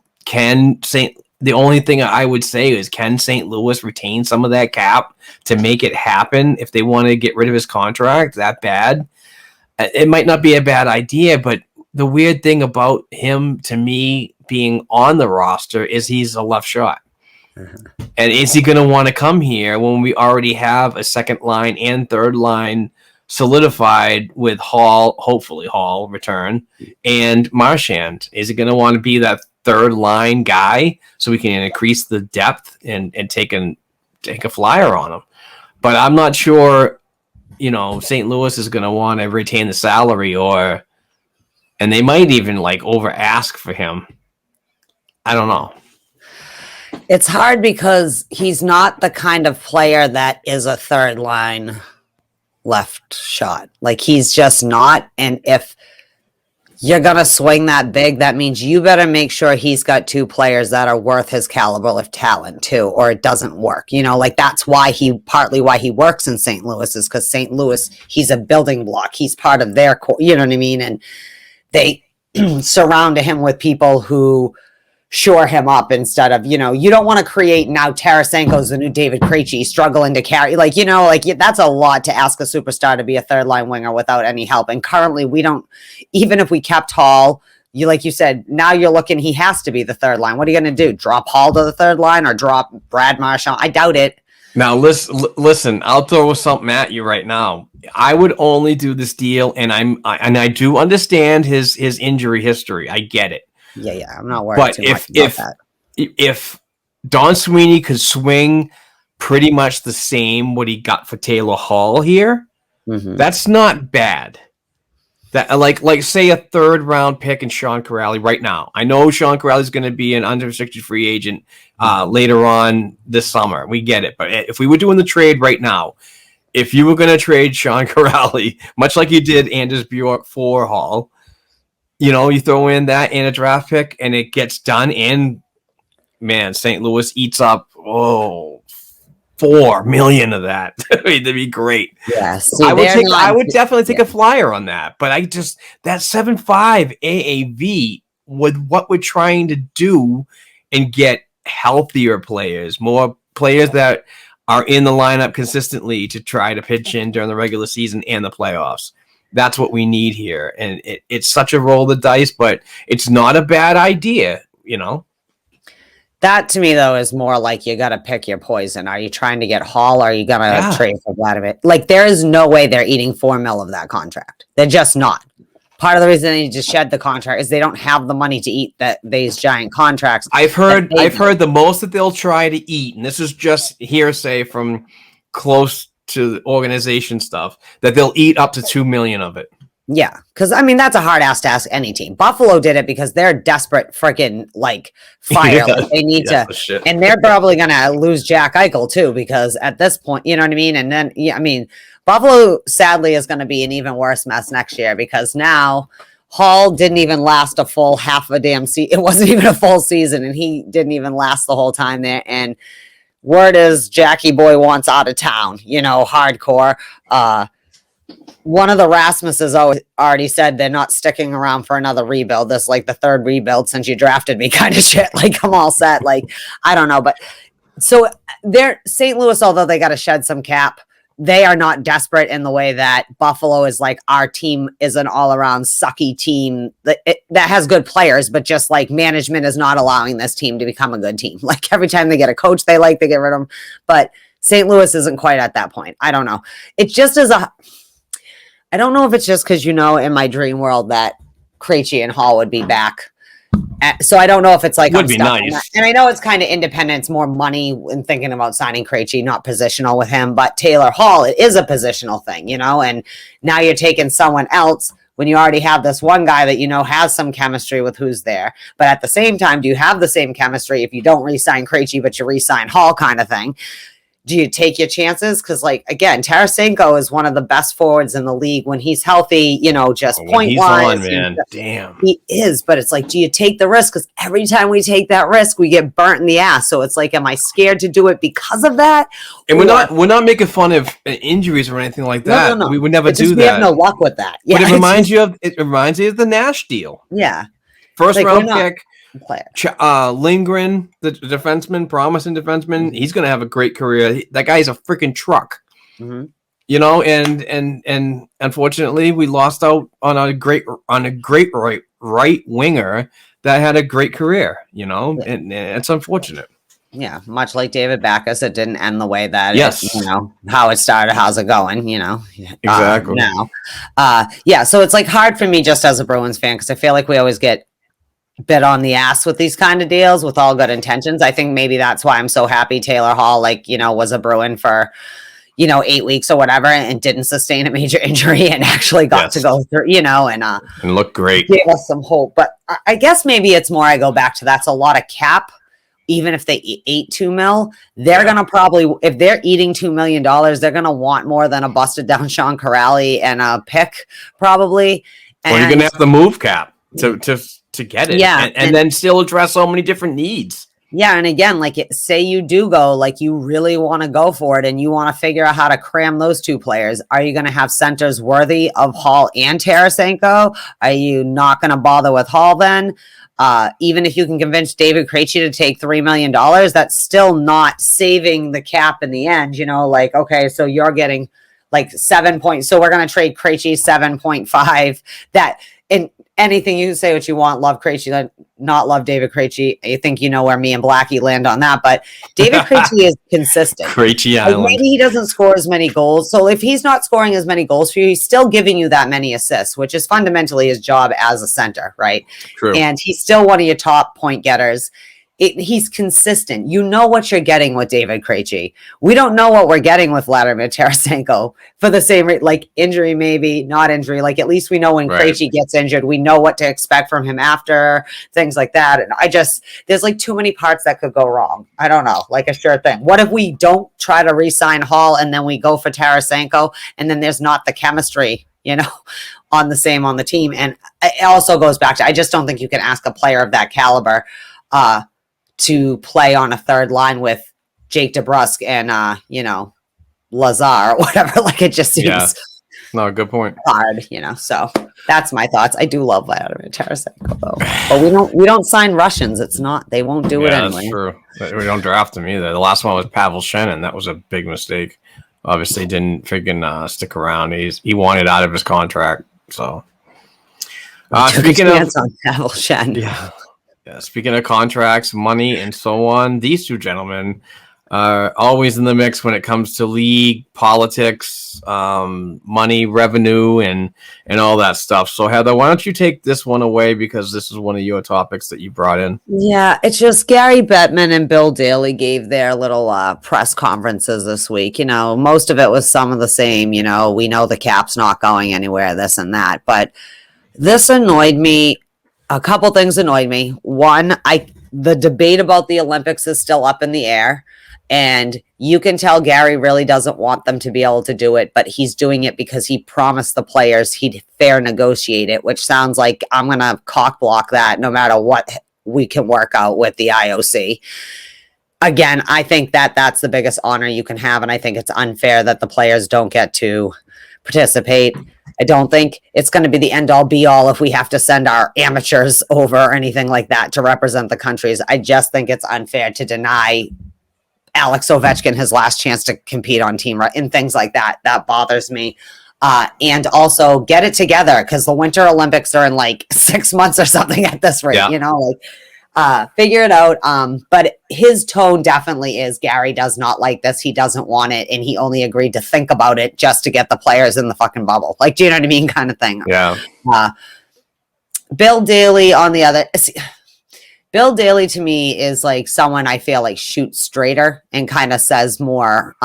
only thing I would say is, can St. Louis retain some of that cap to make it happen if they want to get rid of his contract that bad? It might not be a bad idea, but the weird thing about him, to me, being on the roster is he's a left shot. And is he going to want to come here when we already have a second line and third line solidified with Hall, hopefully Hall return, and Marchand? Is he going to want to be that third line guy so we can increase the depth and take a flyer on him? But I'm not sure, St. Louis is going to want to retain the salary, and they might even over ask for him. I don't know. It's hard because he's not the kind of player that is a third line left shot. He's just not. And if you're going to swing that big, that means you better make sure he's got two players that are worth his caliber of talent too, or it doesn't work. That's partly why he works in St. Louis, is because St. Louis, he's a building block. He's part of their core, you know what I mean? And they surround him with people who shore him up instead of, you don't want to create now Tarasenko's the new David Krejci struggling to carry, that's a lot to ask a superstar to be a third line winger without any help. And currently we don't, even if we kept Hall, like you said, now you're looking, he has to be the third line. What are you going to do? Drop Hall to the third line or drop Brad Marchand? I doubt it. Now listen, I'll throw something at you right now. I would only do this deal, and I do understand his injury history. I get it. Yeah, I'm not worried too much about that. If Don Sweeney could swing pretty much the same what he got for Taylor Hall here, that's not bad. That like say a third round pick in Sean Corrali right now. I know Sean Corrali is going to be an unrestricted free agent later on this summer. We get it, but if we were doing the trade right now, if you were going to trade Sean Corrali, much like you did Anders Bjork for Hall, you throw in that and a draft pick and it gets done, and man, St. Louis eats up $4 million of that. That'd be great. Yeah, I would definitely take a flyer on that. But that 7.5 AAV with what we're trying to do and get healthier players, more players that are in the lineup consistently to try to pitch in during the regular season and the playoffs. That's what we need here. And it's such a roll of the dice, but it's not a bad idea, That to me, though, is more like you got to pick your poison. Are you trying to get Hall, or are you going to trade for Vladimir? There is no way they're eating $4 million of that contract. They're just not. Part of the reason they just shed the contract is they don't have the money to eat these giant contracts. I've heard the most that they'll try to eat, and this is just hearsay from close to the organization stuff, that they'll eat up to $2 million of it. Yeah, because that's a hard ass to ask any team. Buffalo did it because they're desperate freaking fire. They need to, and they're probably gonna lose Jack Eichel too, because at this point, you know what I mean. And then Buffalo sadly is going to be an even worse mess next year, because now Hall didn't even last a full half a damn season. It wasn't even a full season, and he didn't even last the whole time there. And word is Jackie Boy wants out of town, hardcore. One of the Rasmuses already said they're not sticking around for another rebuild. This the third rebuild since you drafted me kind of shit. I'm all set. I don't know. But so they're St. Louis, although they got to shed some cap, they are not desperate in the way that Buffalo is. Our team is an all around sucky team that has good players, but just management is not allowing this team to become a good team. Every time they get a coach they get rid of them. But St. Louis isn't quite at that point. I don't know. It just is I don't know if it's just because, in my dream world that Krejci and Hall would be back. So I don't know if it's would be nice. And I know it's kind of independence, more money in thinking about signing Krejci, not positional with him. But Taylor Hall, it is a positional thing, and now you're taking someone else when you already have this one guy that has some chemistry with who's there. But at the same time, do you have the same chemistry if you don't re-sign Krejci, but you re-sign Hall kind of thing? Do you take your chances? Because, again, Tarasenko is one of the best forwards in the league when he's healthy, just point-wise. He's on, man. Damn. He is, but it's do you take the risk? Because every time we take that risk, we get burnt in the ass. So it's am I scared to do it because of that? And we're not making fun of injuries or anything like that. No. We would never do that. We have no luck with that. Yeah, but it reminds you of the Nash deal. Yeah. First round pick. Lindgren, the defenseman, promising defenseman, he's going to have a great career. That guy's a freaking truck, and unfortunately, we lost out on a great right winger that had a great career, and it's unfortunate. Yeah, much like David Backus, it didn't end the way that Yes. how it started, how's it going, Exactly. now. So it's like hard for me just as a Bruins fan because I feel like we always get bit on the ass with these kind of deals with all good intentions. I think maybe that's why I'm so happy Taylor Hall, was a Bruin for 8 weeks or whatever and didn't sustain a major injury and actually got to go through, and look great. Gave us some hope. But I guess maybe it's more I go back to that's a lot of cap. Even if they ate $2 million, they're going to probably, if they're eating $2 million, they're going to want more than a busted down Sean Corrali and a pick probably. Or you're going to have to move cap to get it. Yeah. And then still address so many different needs. Yeah. And again, say you do go, you really want to go for it and you want to figure out how to cram those two players. Are you going to have centers worthy of Hall and Tarasenko? Are you not going to bother with Hall then? Even if you can convince David Krejci to take $3 million, that's still not saving the cap in the end. Okay, so you're getting 7 points. So we're going to trade Krejci 7.5. That in anything you can say what you want, love Krejci, not love David Krejci. I think where me and Blackie land on that, but David Krejci is consistent. Krejci Island. Maybe he doesn't score as many goals. So if he's not scoring as many goals for you, he's still giving you that many assists, which is fundamentally his job as a center, right? True. And he's still one of your top point getters. He's consistent. You know what you're getting with David Krejci. We don't know what we're getting with Vladimir Tarasenko for the same injury, maybe not injury. At least we know when Krejci gets injured, we know what to expect from him after, things like that. And there's too many parts that could go wrong. I don't know, a sure thing. What if we don't try to re-sign Hall and then we go for Tarasenko and then there's not the chemistry, on the team. And it also goes back to, I just don't think you can ask a player of that caliber, to play on a third line with Jake DeBrusk and, Lazar or whatever. It just seems no, good point. hard, so that's my thoughts. I do love Vladimir Tarasenko though, but we don't sign Russians. It's not, they won't do it anyway. That's true. We don't draft them either. The last one was Pavel Shannon. That was a big mistake. Obviously didn't freaking stick around. He wanted out of his contract. So speaking of Pavel Shannon. Yeah, speaking of contracts, money, and so on, these two gentlemen are always in the mix when it comes to league politics, money, revenue, and all that stuff. So, Heather, why don't you take this one away because this is one of your topics that you brought in. Yeah, it's just Gary Bettman and Bill Daley gave their little press conferences this week. Most of it was some of the same. We know the cap's not going anywhere, this and that. But this annoyed me. A couple things annoyed me. One, the debate about the Olympics is still up in the air, and you can tell Gary really doesn't want them to be able to do it, but he's doing it because he promised the players he'd fair negotiate it, which sounds like I'm going to cock block that no matter what we can work out with the IOC. Again, I think that's the biggest honor you can have, and I think it's unfair that the players don't get to participate. I don't think it's going to be the end all be all if we have to send our amateurs over or anything like that to represent the countries. I just think it's unfair to deny Alex Ovechkin his last chance to compete on team and things like that. That bothers me. And also get it together because the Winter Olympics are in 6 months or something at this rate, figure it out. But his tone definitely is Gary does not like this. He doesn't want it. And he only agreed to think about it just to get the players in the fucking bubble. Do you know what I mean? Kind of thing. Yeah. Bill Daley on the other, Bill Daley to me is someone I feel shoots straighter and kind of says more,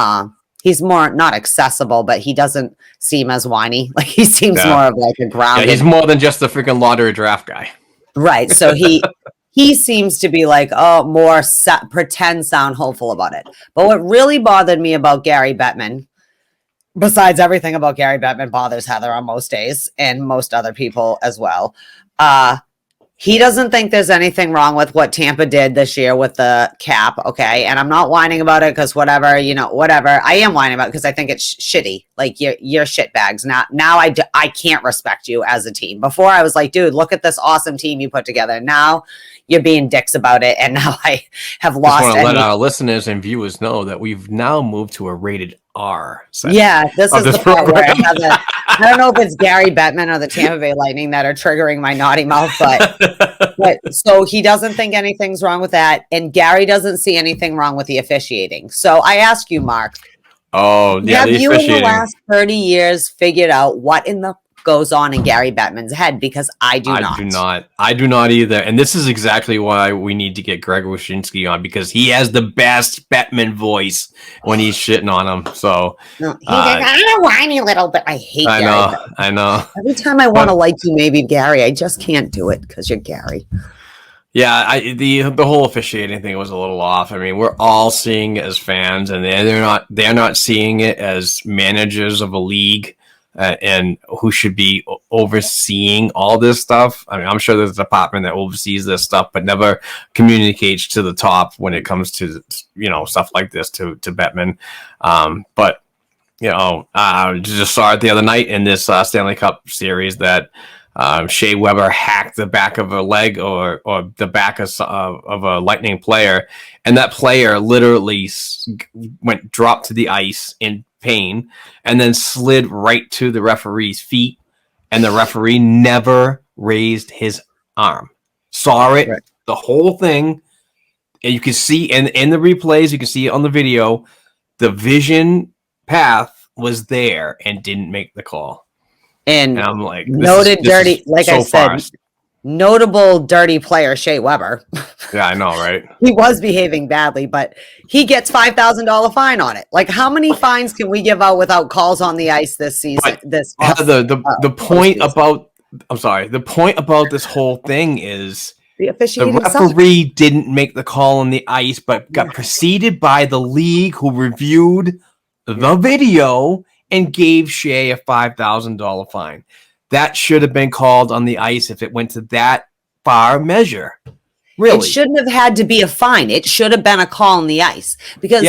he's more not accessible, but he doesn't seem as whiny. He seems more of a grounded. Yeah, he's more than just the freaking lottery draft guy. Right. So he seems to be more pretend sound hopeful about it. But what really bothered me about Gary Bettman, besides everything about Gary Bettman bothers Heather on most days and most other people as well, he doesn't think there's anything wrong with what Tampa did this year with the cap, okay? And I'm not whining about it because whatever. I am whining about it because I think it's shitty. Like you're shitbags. Now I can't respect you as a team. Before I was like, dude, look at this awesome team you put together. Now you're being dicks about it. And now I have lost. I just want to let our listeners and viewers know that we've now moved to a rated R. Yeah, this is the part where I don't know if it's Gary Bettman or the Tampa Bay Lightning that are triggering my naughty mouth, but so he doesn't think anything's wrong with that, and Gary doesn't see anything wrong with the officiating. So I ask you, Mark. Oh, yeah, have you in the last 30 years figured out what in the goes on in Gary Bettman's head? Because I do not. I do not either. And this is exactly why we need to get Greg Wyshynski on, because he has the best Bettman voice when he's shitting on him. So he's like, I'm a whiny little bit. I hate Gary Bettman. I know. Every time I want to like you, maybe Gary, I just can't do it because you're Gary. Yeah, the whole officiating thing was a little off. I mean, we're all seeing it as fans, and they're not seeing it as managers of a league. And who should be overseeing all this stuff. I mean, I'm sure there's a department that oversees this stuff, but never communicates to the top when it comes to, stuff like this to Bettman. But, I just saw it the other night in this Stanley Cup series that Shea Weber hacked the back of a leg or the back of a Lightning player. And that player literally dropped to the ice in pain and then slid right to the referee's feet, and the referee never raised his arm. Saw it, the whole thing, and you can see in the replays, you can see it on the video, the vision path was there and didn't make the call. And I'm like, notable dirty player Shea Weber. Yeah, I know, right? He was behaving badly, but he gets $5,000 fine on it. Like, how many fines can we give out without calls on the ice this season? The point about this whole thing is the officiating. The referee didn't make the call on the ice, but got preceded by the league, who reviewed the video and gave Shea a $5,000 fine. That should have been called on the ice if it went to that far measure. Really? It shouldn't have had to be a fine. It should have been a call on the ice, because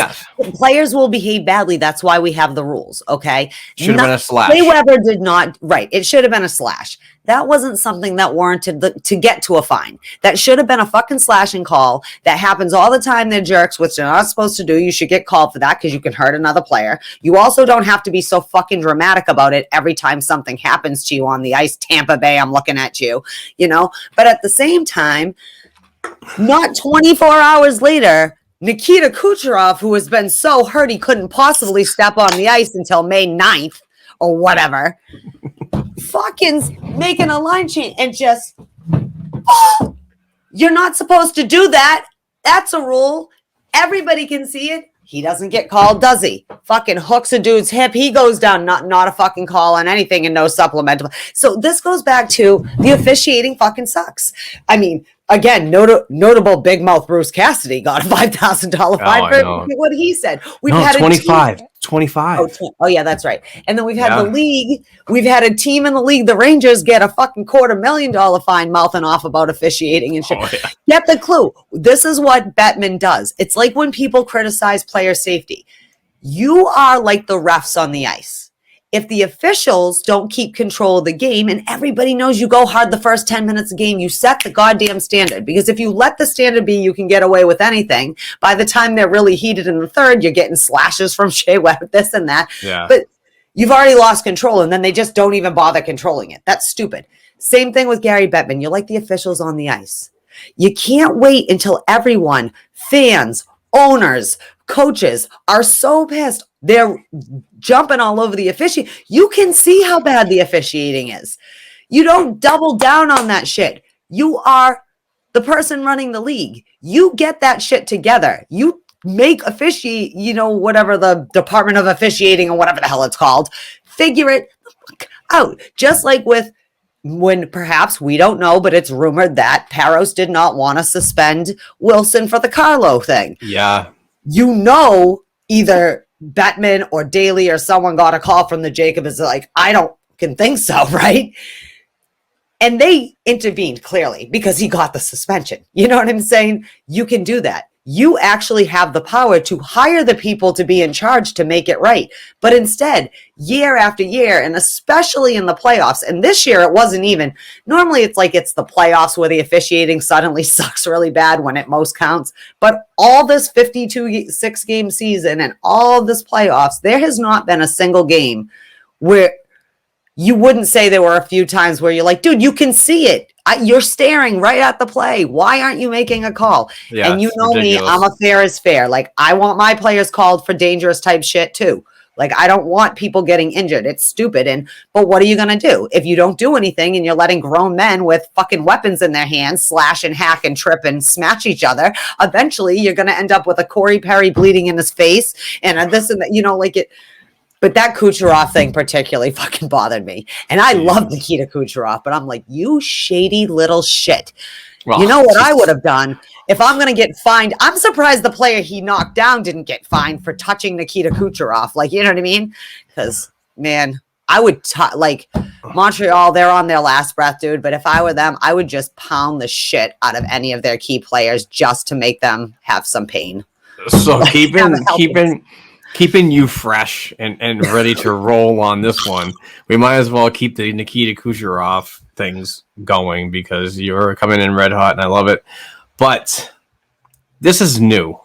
players will behave badly. That's why we have the rules. Okay. Should have been a slash. Shea Weber did not. Right. It should have been a slash. That wasn't something that warranted to get to a fine. That should have been a fucking slashing call. That happens all the time. They're jerks, which they're not supposed to do. You should get called for that because you can hurt another player. You also don't have to be so fucking dramatic about it every time something happens to you on the ice. Tampa Bay, I'm looking at you, But at the same time, not 24 hours later, Nikita Kucherov, who has been so hurt he couldn't possibly step on the ice until May 9th or whatever, fucking making a line change and just, you're not supposed to do that. That's a rule. Everybody can see it. He doesn't get called, does he? Fucking hooks a dude's hip. He goes down, not a fucking call on anything and no supplemental. So this goes back to the officiating fucking sucks. I mean, again, notable big mouth Bruce Cassidy got a $5,000 fine for what he said. We've had 25. Oh, yeah, that's right. And then we've had the league. We've had a team in the league, the Rangers, get a fucking $250,000 fine mouthing off about officiating and shit. Oh, yeah. Get the clue. This is what Bettman does. It's like when people criticize player safety. You are like the refs on the ice. If the officials don't keep control of the game, and everybody knows you go hard the first 10 minutes of the game, you set the goddamn standard. Because if you let the standard be, you can get away with anything. By the time they're really heated in the third, you're getting slashes from Shea Weber, this and that. Yeah. But you've already lost control, and then they just don't even bother controlling it. That's stupid. Same thing with Gary Bettman. You're like the officials on the ice. You can't wait until everyone, fans, owners, coaches, are so pissed. They're jumping all over the officiating. You can see how bad the officiating is. You don't double down on that shit. You are the person running the league. You get that shit together. You make officiate, whatever the Department of Officiating or whatever the hell it's called, figure it out. Just like with when perhaps we don't know, but it's rumored that Parros did not want to suspend Wilson for the Carlo thing. Yeah. Either Bettman or Daley or someone got a call from the Jacob is like, I don't can think so, right? And they intervened clearly because he got the suspension. You know what I'm saying? You can do that. you actually have the power to hire the people to be in charge to make it right. But instead, year after year, and especially in the playoffs, and this year it wasn't even, normally it's like it's the playoffs where the officiating suddenly sucks really bad when it most counts. But all this 52-6 game season and all of this playoffs, there has not been a single game where you wouldn't say there were a few times where you're like, dude, you can see it. You're staring right at the play. Why aren't you making a call? Yeah, and you know ridiculous. me, I'm a fair is fair. Like, I want my players called for dangerous type shit too. Like, I don't want people getting injured. It's stupid. But what are you going to do? If you don't do anything and you're letting grown men with fucking weapons in their hands slash and hack and trip and smash each other, eventually you're going to end up with a Corey Perry bleeding in his face and this and that, like it. But that Kucherov thing particularly fucking bothered me. And I love Nikita Kucherov, but I'm like, you shady little shit. Well, you know what I would have done? If I'm going to get fined, I'm surprised the player he knocked down didn't get fined for touching Nikita Kucherov. Like, you know what I mean? Because, man, I would, Montreal, they're on their last breath, dude. But if I were them, I would just pound the shit out of any of their key players just to make them have some pain. So keeping you fresh and ready to roll on this one, we might as well keep the Nikita Kucherov things going because you're coming in red hot and I love it. But this is new.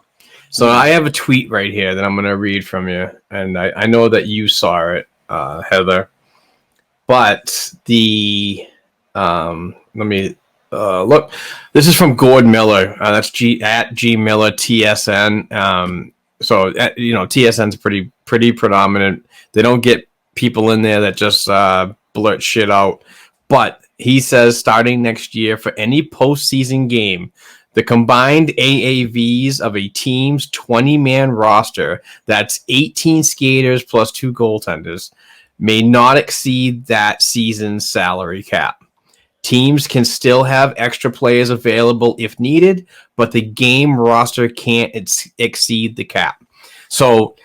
So I have a tweet right here that I'm going to read from you. And I know that you saw it, Heather. But let me look. This is from Gord Miller. That's at G Miller TSN. So, TSN's pretty predominant. They don't get people in there that just blurt shit out. But he says starting next year for any postseason game, the combined AAVs of a team's 20-man roster, that's 18 skaters plus 2 goaltenders, may not exceed that season's salary cap. Teams can still have extra players available if needed, but the game roster can't exceed the cap. So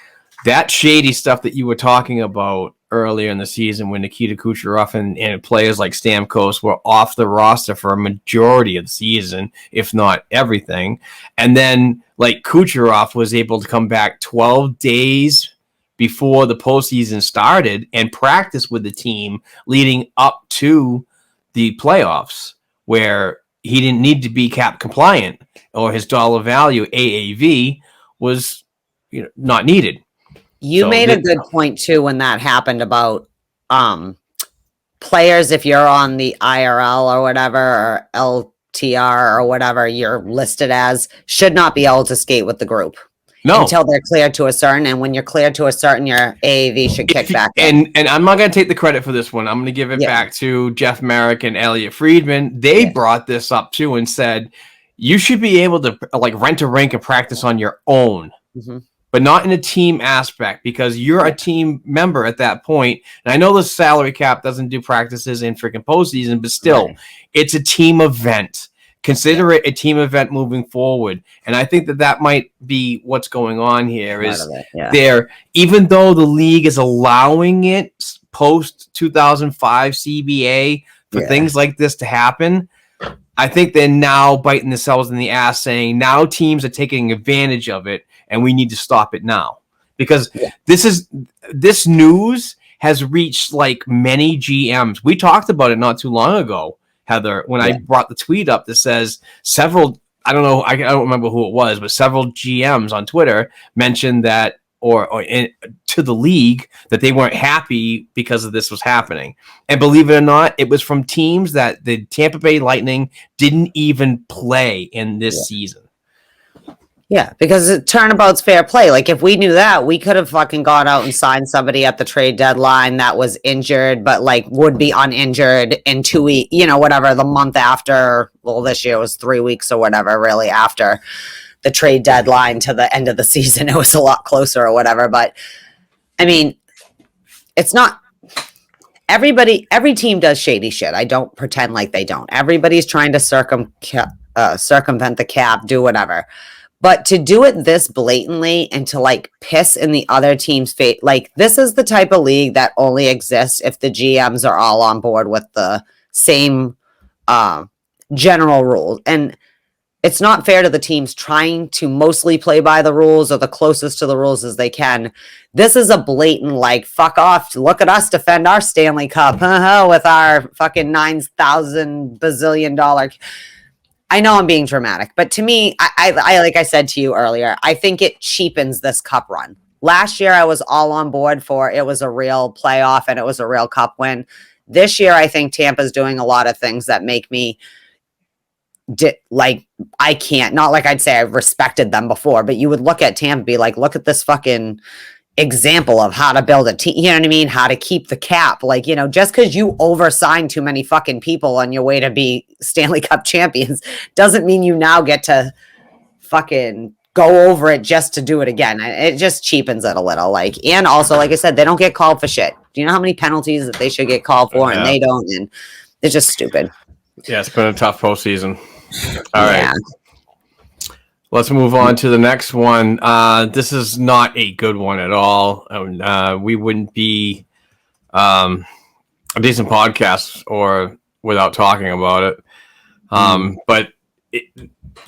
that shady stuff that you were talking about earlier in the season when Nikita Kucherov and players like Stamkos were off the roster for a majority of the season, if not everything. And then like Kucherov was able to come back 12 days before the postseason started and practice with the team leading up to the playoffs, where he didn't need to be cap compliant or his dollar value AAV was not needed. You made a good point too when that happened about players, if you're on the IRL or whatever, or LTR or whatever you're listed as, should not be able to skate with the group. No. Until they're cleared to a certain, and when you're cleared to a certain, your AAV should kick back. And I'm not going to take the credit for this one. I'm going to give it back to Jeff Merrick and Elliot Friedman. They brought this up too and said, you should be able to like rent a rink and practice on your own, but not in a team aspect because you're a team member at that point. And I know the salary cap doesn't do practices in freaking postseason, but still, it's a team event. Consider it a team event moving forward. And I think that might be what's going on here is there, even though the league is allowing it post 2005 CBA for things like this to happen, I think they're now biting themselves in the ass saying now teams are taking advantage of it and we need to stop it now because this news has reached like many GMs. We talked about it not too long ago, Heather, when I brought the tweet up that says several, I don't remember who it was, but several GMs on Twitter mentioned that to the league that they weren't happy because of this was happening. And believe it or not, it was from teams that the Tampa Bay Lightning didn't even play in this season. Yeah, because turnabout's fair play. Like, if we knew that, we could have fucking gone out and signed somebody at the trade deadline that was injured, but, like, would be uninjured in 2 weeks, whatever, the month after. Well, this year was 3 weeks or whatever, really, after the trade deadline to the end of the season. It was a lot closer or whatever. But, I mean, it's not – every team does shady shit. I don't pretend like they don't. Everybody's trying to circumvent the cap, do whatever. But to do it this blatantly and to like piss in the other team's face, like this is the type of league that only exists if the GMs are all on board with the same general rules. And it's not fair to the teams trying to mostly play by the rules or the closest to the rules as they can. This is a blatant, like, fuck off. Look at us defend our Stanley Cup with our fucking $9,000 bazillion dollar. I know I'm being dramatic, but to me, I like I said to you earlier, I think it cheapens this cup run. Last year, I was all on board for it was a real playoff and it was a real cup win. This year, I think Tampa's doing a lot of things that make me I can't, not like I'd say I've respected them before, but you would look at Tampa and be like, look at this fucking example of how to build a team, you know what I mean? How to keep the cap. Like, you know, just because you oversign too many fucking people on your way to be Stanley Cup champions doesn't mean you now get to fucking go over it just to do it again. It just cheapens it a little. Like, and also, like I said, they don't get called for shit. Do you know how many penalties that they should get called for and they don't? And it's just stupid. Yeah, it's been a tough postseason. All right. Let's move on to the next one. This is not a good one at all. We wouldn't be a decent podcast or without talking about it. But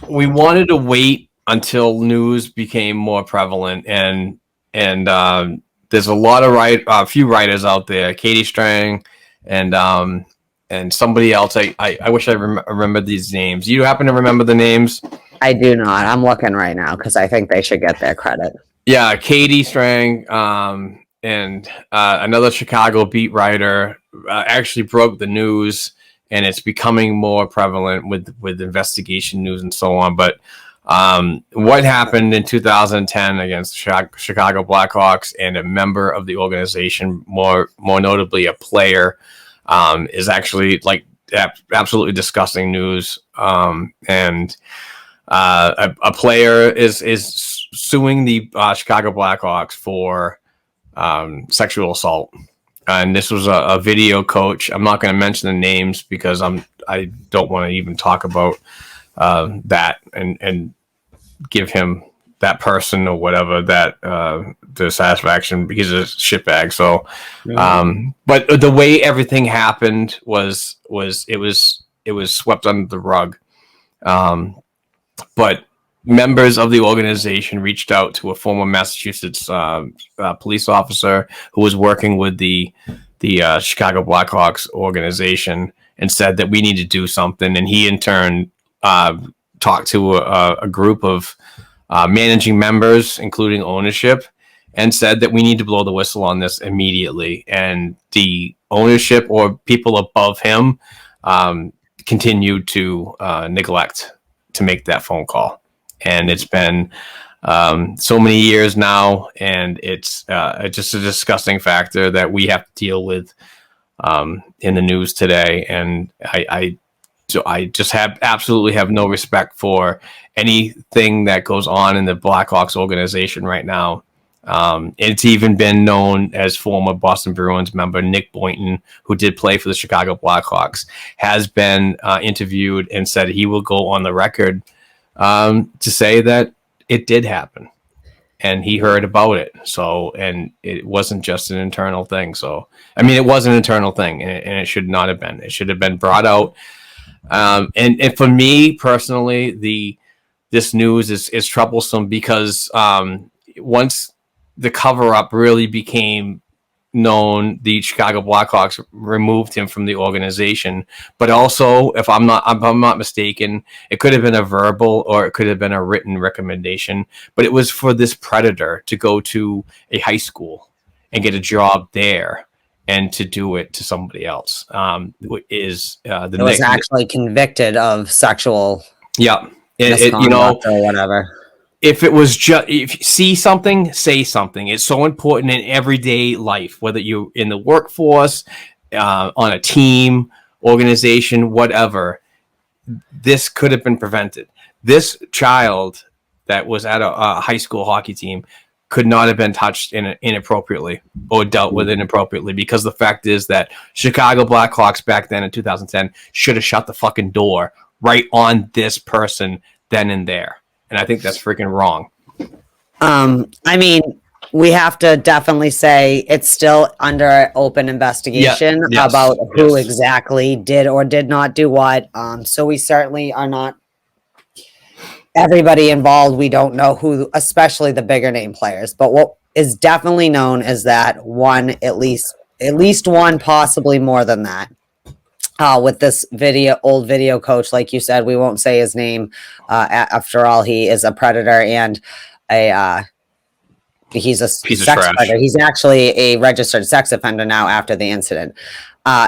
we wanted to wait until news became more prevalent, and there's a lot of few writers out there, Katie Strang and somebody else. I wish I remembered these names. You happen to remember the names? I do not. I'm looking right now because I think they should get their credit. Yeah, Katie Strang and another Chicago beat writer actually broke the news, and it's becoming more prevalent with investigation news and so on. But what happened in 2010 against Chicago Blackhawks and a member of the organization, more notably a player, is actually like absolutely disgusting news. And a player is suing the Chicago Blackhawks for sexual assault. And this was a video coach. I'm not going to mention the names because I don't want to even talk about that and give him that person or whatever that the satisfaction because it's a shitbag. So, but the way everything happened was swept under the rug. But members of the organization reached out to a former Massachusetts police officer who was working with the Chicago Blackhawks organization and said that we need to do something. And he in turn talked to a group of managing members, including ownership, and said that we need to blow the whistle on this immediately. And the ownership or people above him continued to neglect to make that phone call. And it's been so many years now, and it's just a disgusting factor that we have to deal with in the news today. And I just absolutely have no respect for anything that goes on in the Blackhawks organization right now. It's even been known as former Boston Bruins member Nick Boynton, who did play for the Chicago Blackhawks, has been interviewed and said he will go on the record to say that it did happen and he heard about it. So, and it wasn't just an internal thing. So, I mean, it was an internal thing and it should not have been. It should have been brought out. And for me personally, this news is troublesome because once the cover-up really became known, the Chicago Blackhawks removed him from the organization. But also, if I'm not mistaken, it could have been a verbal or it could have been a written recommendation. But it was for this predator to go to a high school and get a job there and to do it to somebody else. Was actually convicted of sexual. Yeah, misconduct or whatever. If it was just, if you see something, say something. It's so important in everyday life, whether you're in the workforce, on a team, organization, whatever. This could have been prevented. This child that was at a high school hockey team could not have been touched inappropriately or dealt with inappropriately, because the fact is that Chicago Blackhawks back then in 2010 should have shut the fucking door right on this person then and there. And I think that's freaking wrong. I mean, we have to definitely say it's still under open investigation about who exactly did or did not do what. So we certainly are not everybody involved, we don't know who, especially the bigger name players. But what is definitely known is that at least one, possibly more than that. With this old video coach, like you said, we won't say his name. After all, he is a predator and he's a Piece of sex trash. predator. He's actually a registered sex offender now after the incident.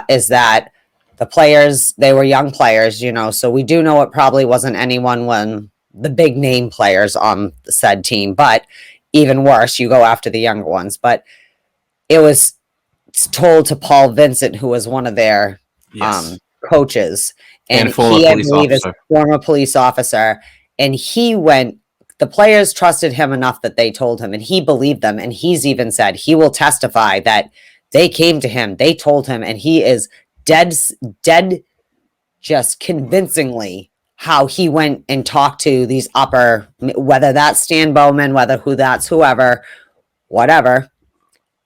Is that the players, they were young players, so we do know it probably wasn't anyone when the big name players on the said team, but even worse, you go after the younger ones. But it was told to Paul Vincent, who was one of their coaches, and he, I believe, is a former police officer, and the players trusted him enough that they told him, and he believed them, and he's even said he will testify that they came to him, they told him, and he is dead, just convincingly how he went and talked to these whether that's Stan Bowman, whoever, whatever.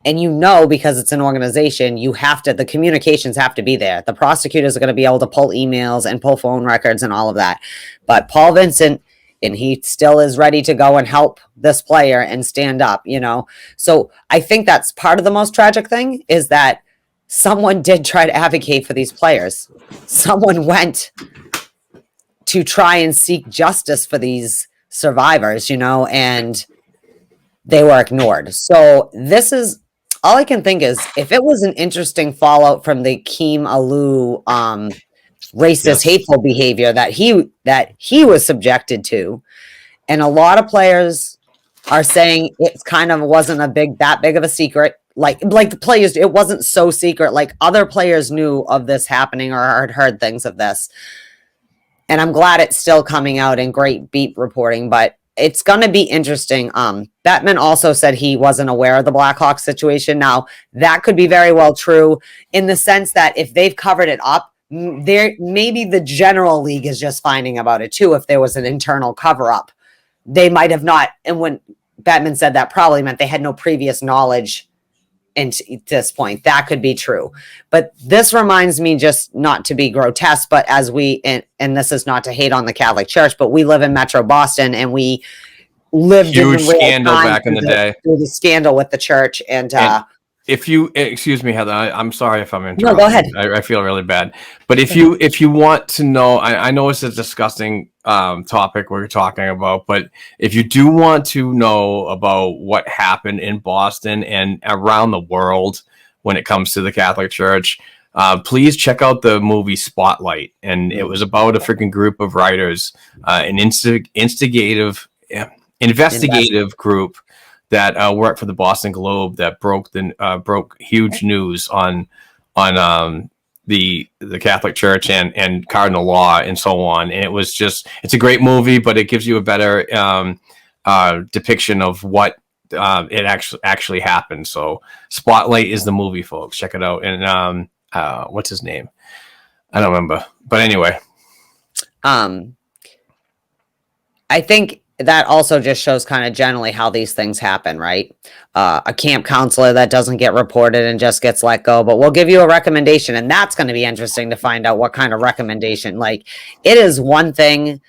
And because it's an organization, the communications have to be there. The prosecutors are going to be able to pull emails and pull phone records and all of that. But Paul Vincent, and he still is ready to go and help this player and stand up, So I think that's part of the most tragic thing is that someone did try to advocate for these players. Someone went to try and seek justice for these survivors, and they were ignored. So this is all I can think is if it was an interesting fallout from the Keem Alou racist, hateful behavior that he was subjected to, and a lot of players are saying it kind of wasn't that big of a secret. Like the players, it wasn't so secret. Like other players knew of this happening or had heard things of this. And I'm glad it's still coming out in great beat reporting, but it's going to be interesting. Bettman also said he wasn't aware of the Blackhawks situation. Now, that could be very well true in the sense that if they've covered it up, maybe the general league is just finding about it too. If there was an internal cover up, they might have not. And when Bettman said that, probably meant they had no previous knowledge. And at this point, that could be true. But this reminds me, just not to be grotesque, but and this is not to hate on the Catholic Church, but we live in Metro Boston and we lived in the scandal back in the day. Through the scandal with the church. And if you, excuse me, Heather, I'm sorry if I'm interrupting. No, go ahead. I feel really bad. But if you want to know, I know it's a disgusting topic we're talking about, but if you do want to know about what happened in Boston and around the world when it comes to the Catholic Church, please check out the movie Spotlight. And it was about a freaking group of writers, an investigative group that worked for the Boston Globe that broke huge news on the Catholic Church and cardinal law and so on. And it's a great movie, but it gives you a better depiction of what it actually happened. So Spotlight is the movie, folks. Check it out. And what's his name? I don't remember. But anyway. I think that also just shows kind of generally how these things happen, right? A camp counselor that doesn't get reported and just gets let go, but we'll give you a recommendation. And that's going to be interesting to find out what kind of recommendation. Like, it is one thing.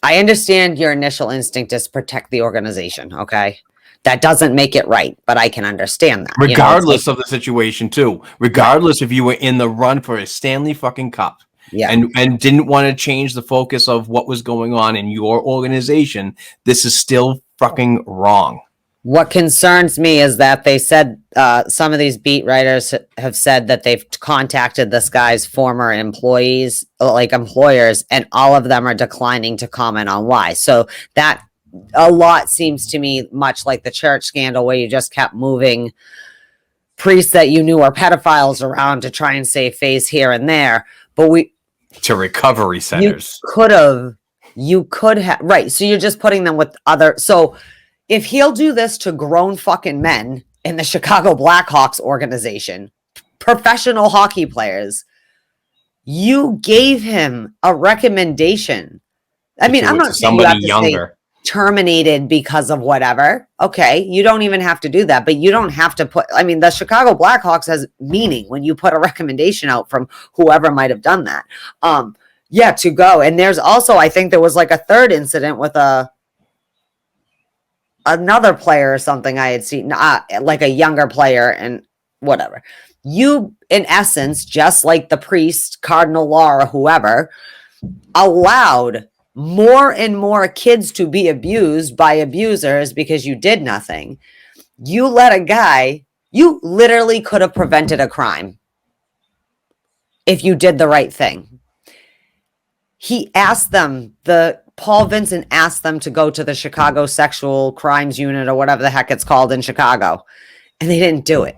I understand your initial instinct is protect the organization. Okay. That doesn't make it right, but I can understand that. Regardless of the situation too, regardless if you were in the run for a Stanley fucking Cup. Yeah. And didn't want to change the focus of what was going on in your organization. This is still fucking wrong. What concerns me is that they said some of these beat writers have said that they've contacted this guy's former employers, and all of them are declining to comment on why. So that a lot seems to me much like the church scandal where you just kept moving priests that you knew are pedophiles around to try and save face here and there. But to recovery centers. You could have, right. So you're just putting them with other. So if he'll do this to grown fucking men in the Chicago Blackhawks organization, professional hockey players, you gave him a recommendation. I mean, I'm not saying you have to say terminated because of whatever. Okay. You don't even have to do that, but you don't have to the Chicago Blackhawks has meaning when you put a recommendation out from whoever might have done that. Yeah, to go. And there's also, I think there was like a third incident with another player or something I had seen, like a younger player and whatever. You, in essence, just like the priest, Cardinal Law, or whoever, allowed more and more kids to be abused by abusers because you did nothing. You let a guy, you literally could have prevented a crime if you did the right thing. He asked them, Paul Vincent asked them to go to the Chicago Sexual Crimes Unit or whatever the heck it's called in Chicago, and they didn't do it.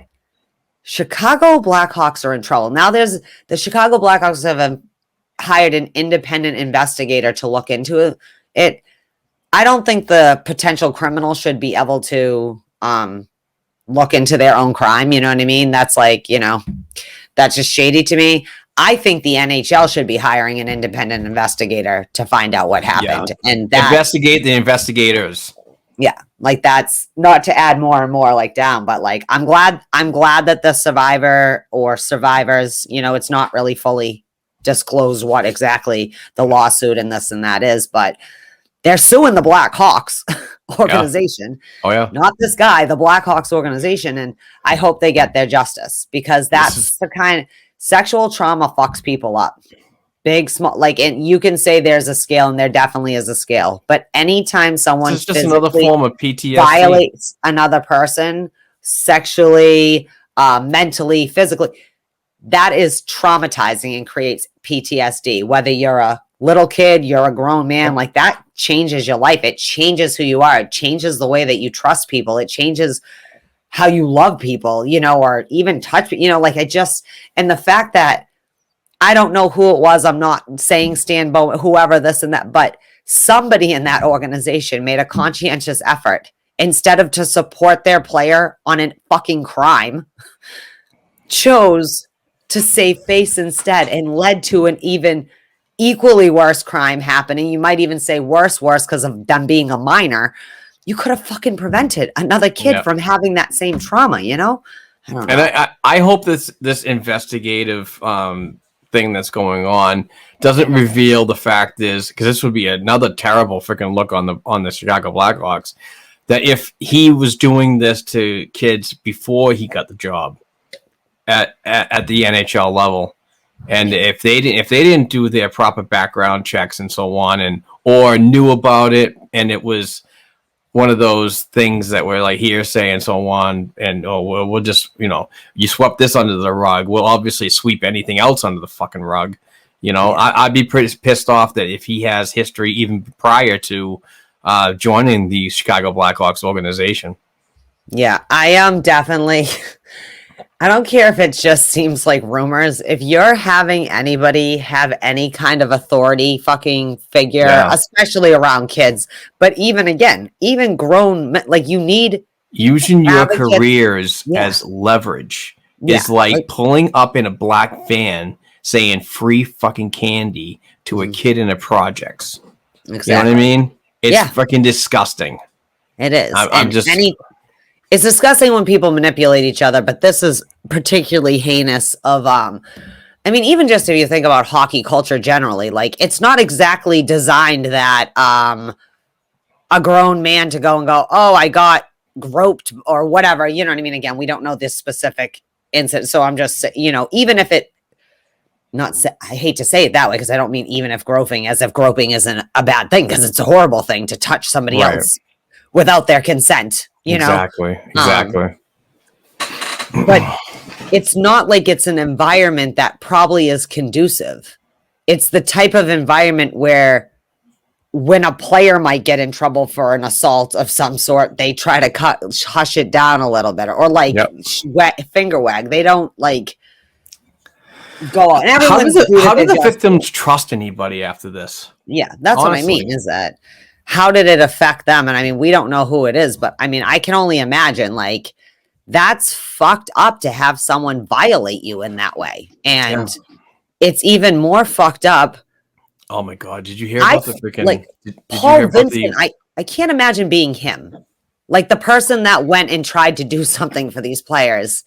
Chicago Blackhawks are in trouble. Now the Chicago Blackhawks have hired an independent investigator to look into it. I don't think the potential criminal should be able to look into their own crime. You know what I mean? That's like, that's just shady to me. I think the NHL should be hiring an independent investigator to find out what happened. Yeah. And that, investigate the investigators. Yeah. Like, that's not to add more and more like down, but like, I'm glad that the survivor or survivors, it's not really fully disclosed what exactly the lawsuit and this and that is, but they're suing the Blackhawks organization. Oh yeah. Not this guy, the Blackhawks organization. And I hope they get their justice, because that's the kind of sexual trauma fucks people up. Big, small, like, and you can say there's a scale, and there definitely is a scale. But anytime someone It's just another form of PTSD. Violates another person sexually, mentally, physically, that is traumatizing and creates PTSD. Whether you're a little kid, you're a grown man, like, that changes your life. It changes who you are. It changes the way that you trust people. It changes how you love people, or even touch, like, and the fact that I don't know who it was. I'm not saying Stan Bowman, whoever, this and that, but somebody in that organization made a conscientious effort, instead of to support their player on a fucking crime, chose to save face instead, and led to an even equally worse crime happening. You might even say worse because of them being a minor. You could have fucking prevented another kid from having that same trauma, I don't know. And I hope this investigative thing that's going on doesn't reveal the fact is, because this would be another terrible freaking look on the Chicago Blackhawks, that if he was doing this to kids before he got the job at the NHL level, and if they didn't do their proper background checks and so on, or knew about it, and it was one of those things that were like hearsay and so on, and we'll just, you swept this under the rug, we'll obviously sweep anything else under the fucking rug. I'd be pretty pissed off that if he has history even prior to joining the Chicago Blackhawks organization. Yeah, I am definitely. I don't care if it just seems like rumors. If you're having anybody have any kind of authority fucking figure, especially around kids, but even grown, like, you need using your careers as leverage is like pulling up in a black van saying free fucking candy to a kid in a projects. Exactly. You know what I mean? It's fucking disgusting. It is. It's disgusting when people manipulate each other, but this is particularly heinous of, even just if you think about hockey culture generally, like, it's not exactly designed that a grown man to go and go, oh, I got groped or whatever, you know what I mean? Again, we don't know this specific incident. So I'm just, even if it, I hate to say it that way, because I don't mean even if groping, as if groping isn't a bad thing, because it's a horrible thing to touch somebody else without their consent. Exactly. But it's not like it's an environment that probably is conducive. It's the type of environment where when a player might get in trouble for an assault of some sort, they try to hush it down a little bit, or like finger wag. They don't like go on. How do the victims trust anybody after this? Yeah, that's honestly what I mean, is that how did it affect them? And we don't know who it is, but I can only imagine, like, that's fucked up to have someone violate you in that way. And it's even more fucked up. Oh my God. Did you hear about the freaking, like, Paul Vincent? I can't imagine being him. Like, the person that went and tried to do something for these players.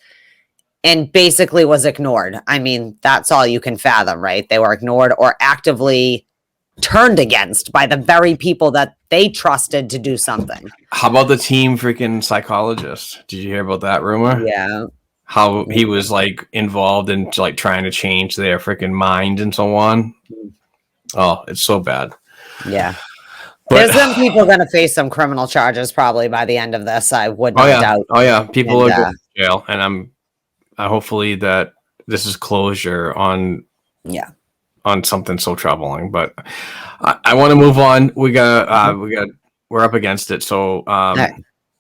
and basically was ignored. I mean, that's all you can fathom, right? They were ignored or actively turned against by the very people that they trusted to do something. How about the team freaking psychologist? Did you hear about that rumor? Yeah. How he was like involved in like trying to change their freaking mind and so on. Oh, it's so bad. Yeah. But, there's some people going to face some criminal charges probably by the end of this. I would not doubt. Oh yeah, people And, are going to jail, and hopefully that this is closure on something so troubling. But I want to move on. We're up against it, so I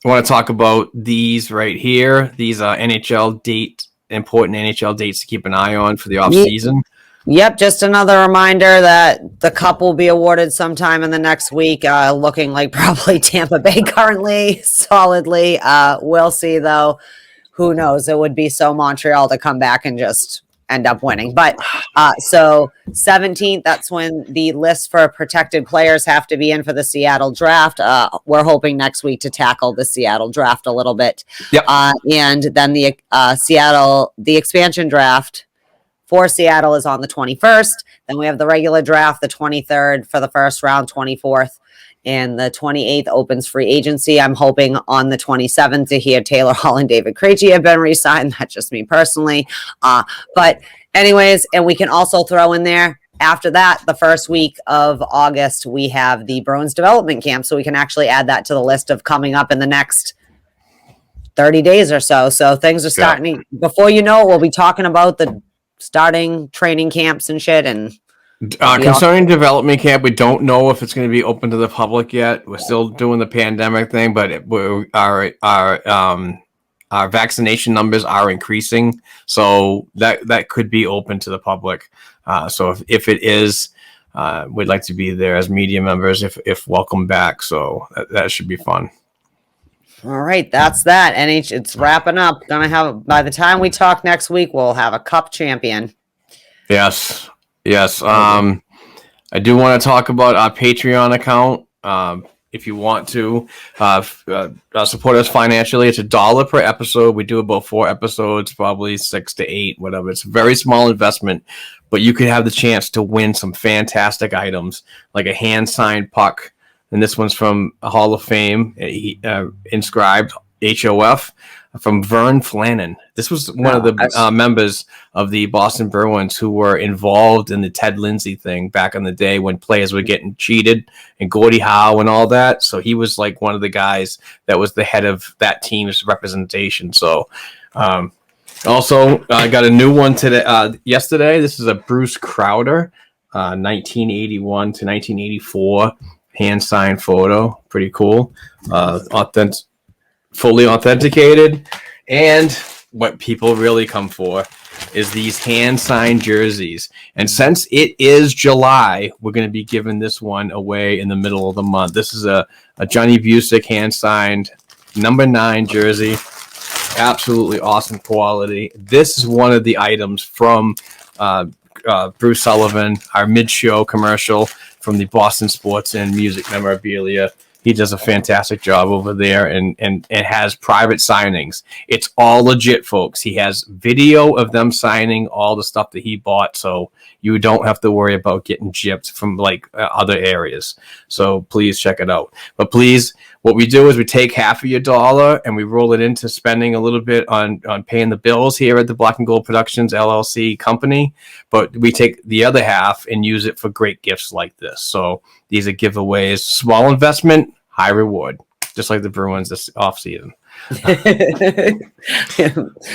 want to talk about these right here. These are important NHL dates to keep an eye on for the off season. Yep, just another reminder that the cup will be awarded sometime in the next week, looking like probably Tampa Bay currently, solidly. We'll see, though. Who knows? It would be so Montreal to come back and just end up winning. But so 17th, that's when the list for protected players have to be in for the Seattle draft. We're hoping next week to tackle the Seattle draft a little bit. Yep. And then the expansion draft for Seattle is on the 21st. Then we have the regular draft, the 23rd for the first round, 24th. And the 28th opens free agency. I'm hoping on the 27th to hear Taylor Hall and David Krejci have been re-signed. That's just me personally. But anyways, and we can also throw in there, after that, the first week of August, we have the Bruins development camp. So we can actually add that to the list of coming up in the next 30 days or so. So things are starting. Before you know it, we'll be talking about the starting training camps and shit. And concerning development camp, we don't know if it's going to be open to the public yet. We're still doing the pandemic thing, but our vaccination numbers are increasing, so that could be open to the public. So if it is, we'd like to be there as media members if welcome back. So that should be fun. All right, that's that. It's wrapping up. Gonna have, by the time we talk next week, we'll have a cup champion. Yes. I do want to talk about our Patreon account. If you want to support us financially, it's $1 per episode. We do about 4 episodes, probably 6 to 8, whatever. It's a very small investment, but you could have the chance to win some fantastic items, like a hand-signed puck. And this one's from a Hall of Fame, inscribed HOF, from Vern Flannan. This was one of the members of the Boston Bruins who were involved in the Ted Lindsay thing back in the day when players were getting cheated, and Gordie Howe and all that. So he was like one of the guys that was the head of that team's representation. So also, I got a new one today. Yesterday, this is a Bruce Crowder, 1981 to 1984 hand-signed photo. Pretty cool. Fully authenticated. And what people really come for is these hand-signed jerseys. And since it is July, we're going to be giving this one away in the middle of the month. This is a Johnny Busick hand-signed number 9 jersey. Absolutely awesome quality. This is one of the items from Bruce Sullivan, our mid-show commercial from the Boston Sports and Music Memorabilia. He does a fantastic job over there and has private signings. It's all legit, folks. He has video of them signing all the stuff that he bought, so you don't have to worry about getting gypped from like other areas. So please check it out. But please, what we do is we take half of your dollar and we roll it into spending a little bit on paying the bills here at the Black and Gold Productions LLC company. But we take the other half and use it for great gifts like this. So these are giveaways, small investment, high reward, just like the Bruins this offseason.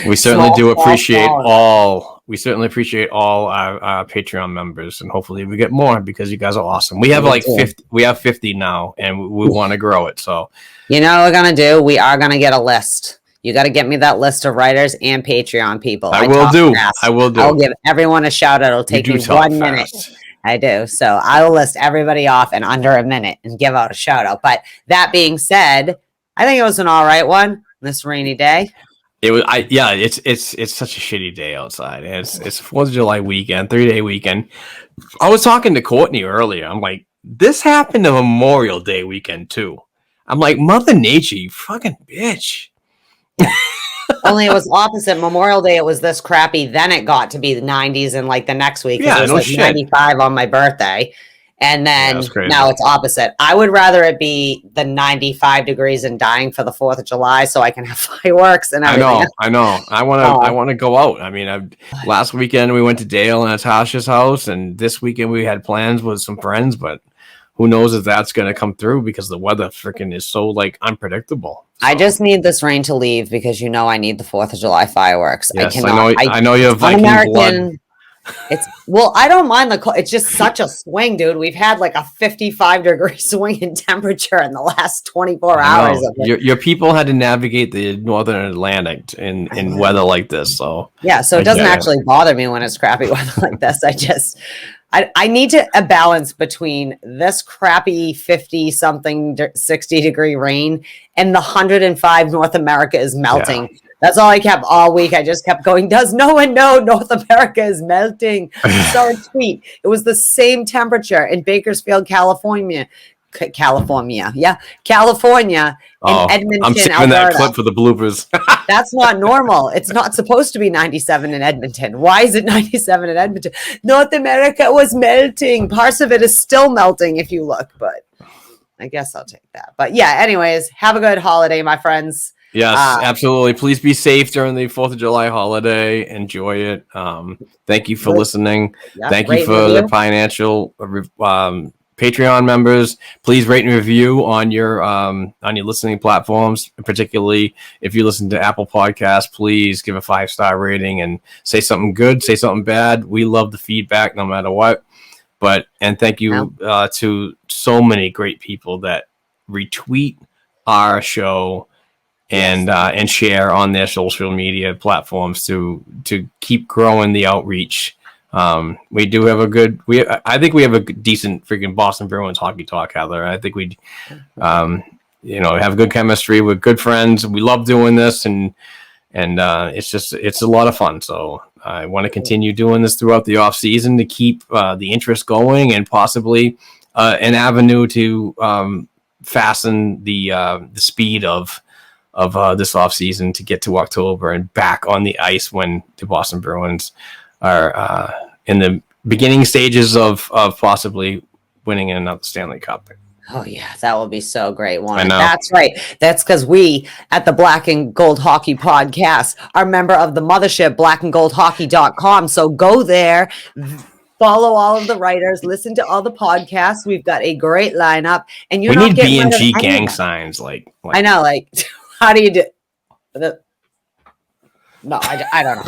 We certainly do appreciate all. We certainly appreciate all our Patreon members, and hopefully we get more because you guys are awesome. We have like 50. We have 50 now, and we want to grow it. So, you know what we're gonna do? We are gonna get a list. You got to get me that list of writers and Patreon people. I will do. I'll give everyone a shout out. It'll take me 1 minute. I do. So I will list everybody off in under a minute and give out a shout out. But that being said, I think it was an all right one this rainy day. It was. It's such a shitty day outside. It's 4th of July weekend, 3-day weekend. I was talking to Courtney earlier. I'm like, this happened to Memorial Day weekend too. I'm like, Mother Nature, you fucking bitch. Only it was opposite. Memorial Day, it was this crappy. Then it got to be the 90s, and like the next week, Yeah, it was no like shit. 95 on my birthday. And then that's crazy. now it's opposite. I would rather it be the 95 degrees and dying for the 4th of July so I can have fireworks and everything. I know. I want to go out. I mean, last weekend we went to Dale and Natasha's house, and this weekend we had plans with some friends, but who knows if that's going to come through because the weather freaking is so like unpredictable. So. I just need this rain to leave because I need the 4th of July fireworks. Yes, I cannot. I know you have Viking blood. I don't mind the cold. It's just such a swing, dude. We've had like a 55-degree swing in temperature in the last 24 hours. Of it. Your people had to navigate the northern Atlantic in weather like this. So yeah, so it doesn't actually bother me when it's crappy weather like this. I need a balance between this crappy 50-something, 60-degree rain and the 105 North America is melting. Yeah. That's all I kept all week. I just kept going, does no one know North America is melting? So tweet. It was the same temperature in Bakersfield, California. Yeah. California and Edmonton, I'm saving Alberta. that clip for the bloopers. That's not normal. It's not supposed to be 97 in Edmonton. Why is it 97 in Edmonton? North America was melting. Parts of it is still melting if you look, but I guess I'll take that. But yeah, anyways, have a good holiday, my friends. Yes, absolutely. Please be safe during the 4th of July holiday. Enjoy it. Thank you for listening. Yeah, thank you for the financial Patreon members. Please rate and review on your listening platforms, particularly if you listen to Apple Podcasts. Please give a 5-star rating and say something good, say something bad. We love the feedback no matter what. And thank you to so many great people that retweet our show and share on their social media platforms to keep growing the outreach. We do have I think we have a decent freaking Boston Bruins hockey talk, Heather. I think we have good chemistry. We're good friends. We love doing this and it's a lot of fun. So I want to continue doing this throughout the off season to keep the interest going and possibly an avenue to fasten the speed of this off season to get to October and back on the ice when the Boston Bruins are in the beginning stages of possibly winning another Stanley Cup. Oh yeah, that will be so great. I know. That's right. That's because we at the Black and Gold Hockey Podcast are member of the mothership, blackandgoldhockey.com. So go there, follow all of the writers, listen to all the podcasts. We've got a great lineup, and we need B&G gang signs. Like I know, like how do you do the? No, I don't know.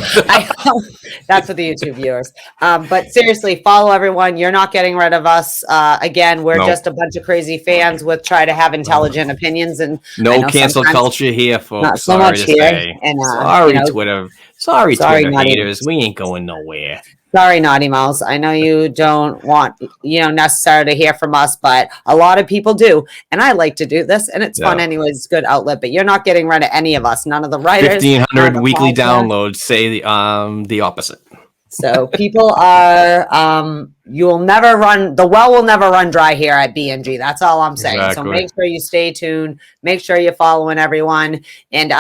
That's for the YouTube viewers. But seriously, follow everyone. You're not getting rid of us. Again, we're just a bunch of crazy fans with try to have intelligent opinions and no cancel culture here, folks. Not so much here. And sorry, Twitter. Sorry, Twitter haters. We ain't going nowhere. Sorry, Naughty Mouse. I know you don't want, necessarily to hear from us, but a lot of people do. And I like to do this, and it's fun anyways. It's a good outlet, but you're not getting rid of any of us. None of the writers. 1,500 weekly downloads say the opposite. So people are, you will never run, the well will never run dry here at B&G. That's all I'm saying. Exactly. So make sure you stay tuned. Make sure you're following everyone. And,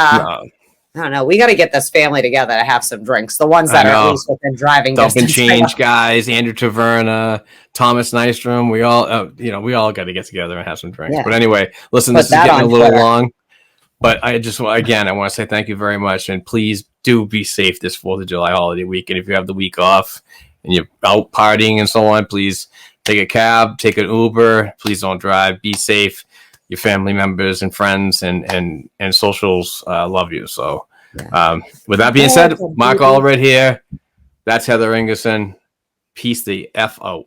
I don't know. We got to get this family together to have some drinks. The ones that are at least within driving distance. Dump and Change guys, Andrew Taverna, Thomas Nystrom. We all got to get together and have some drinks. Yeah. But anyway, listen, this is getting a little long. But I just want to say thank you very much, and please do be safe this 4th of July holiday week. And if you have the week off and you're out partying and so on, please take a cab, take an Uber. Please don't drive. Be safe. Your family members and friends and socials love you. So with that being said, Mark Allred here. That's Heather Ingerson. Peace the F out.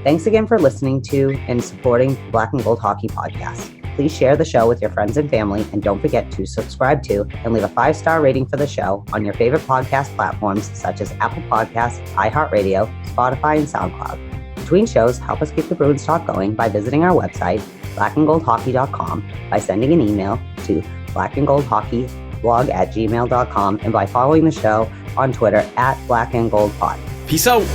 Thanks again for listening to and supporting the Black and Gold Hockey Podcast. Please share the show with your friends and family, and don't forget to subscribe to and leave a 5-star rating for the show on your favorite podcast platforms such as Apple Podcasts, iHeartRadio, Spotify, and SoundCloud. Between shows, help us keep the Bruins talk going by visiting our website, blackandgoldhockey.com, by sending an email to blackandgoldhockeyblog@gmail.com, and by following the show on Twitter @blackandgoldpod. Peace out.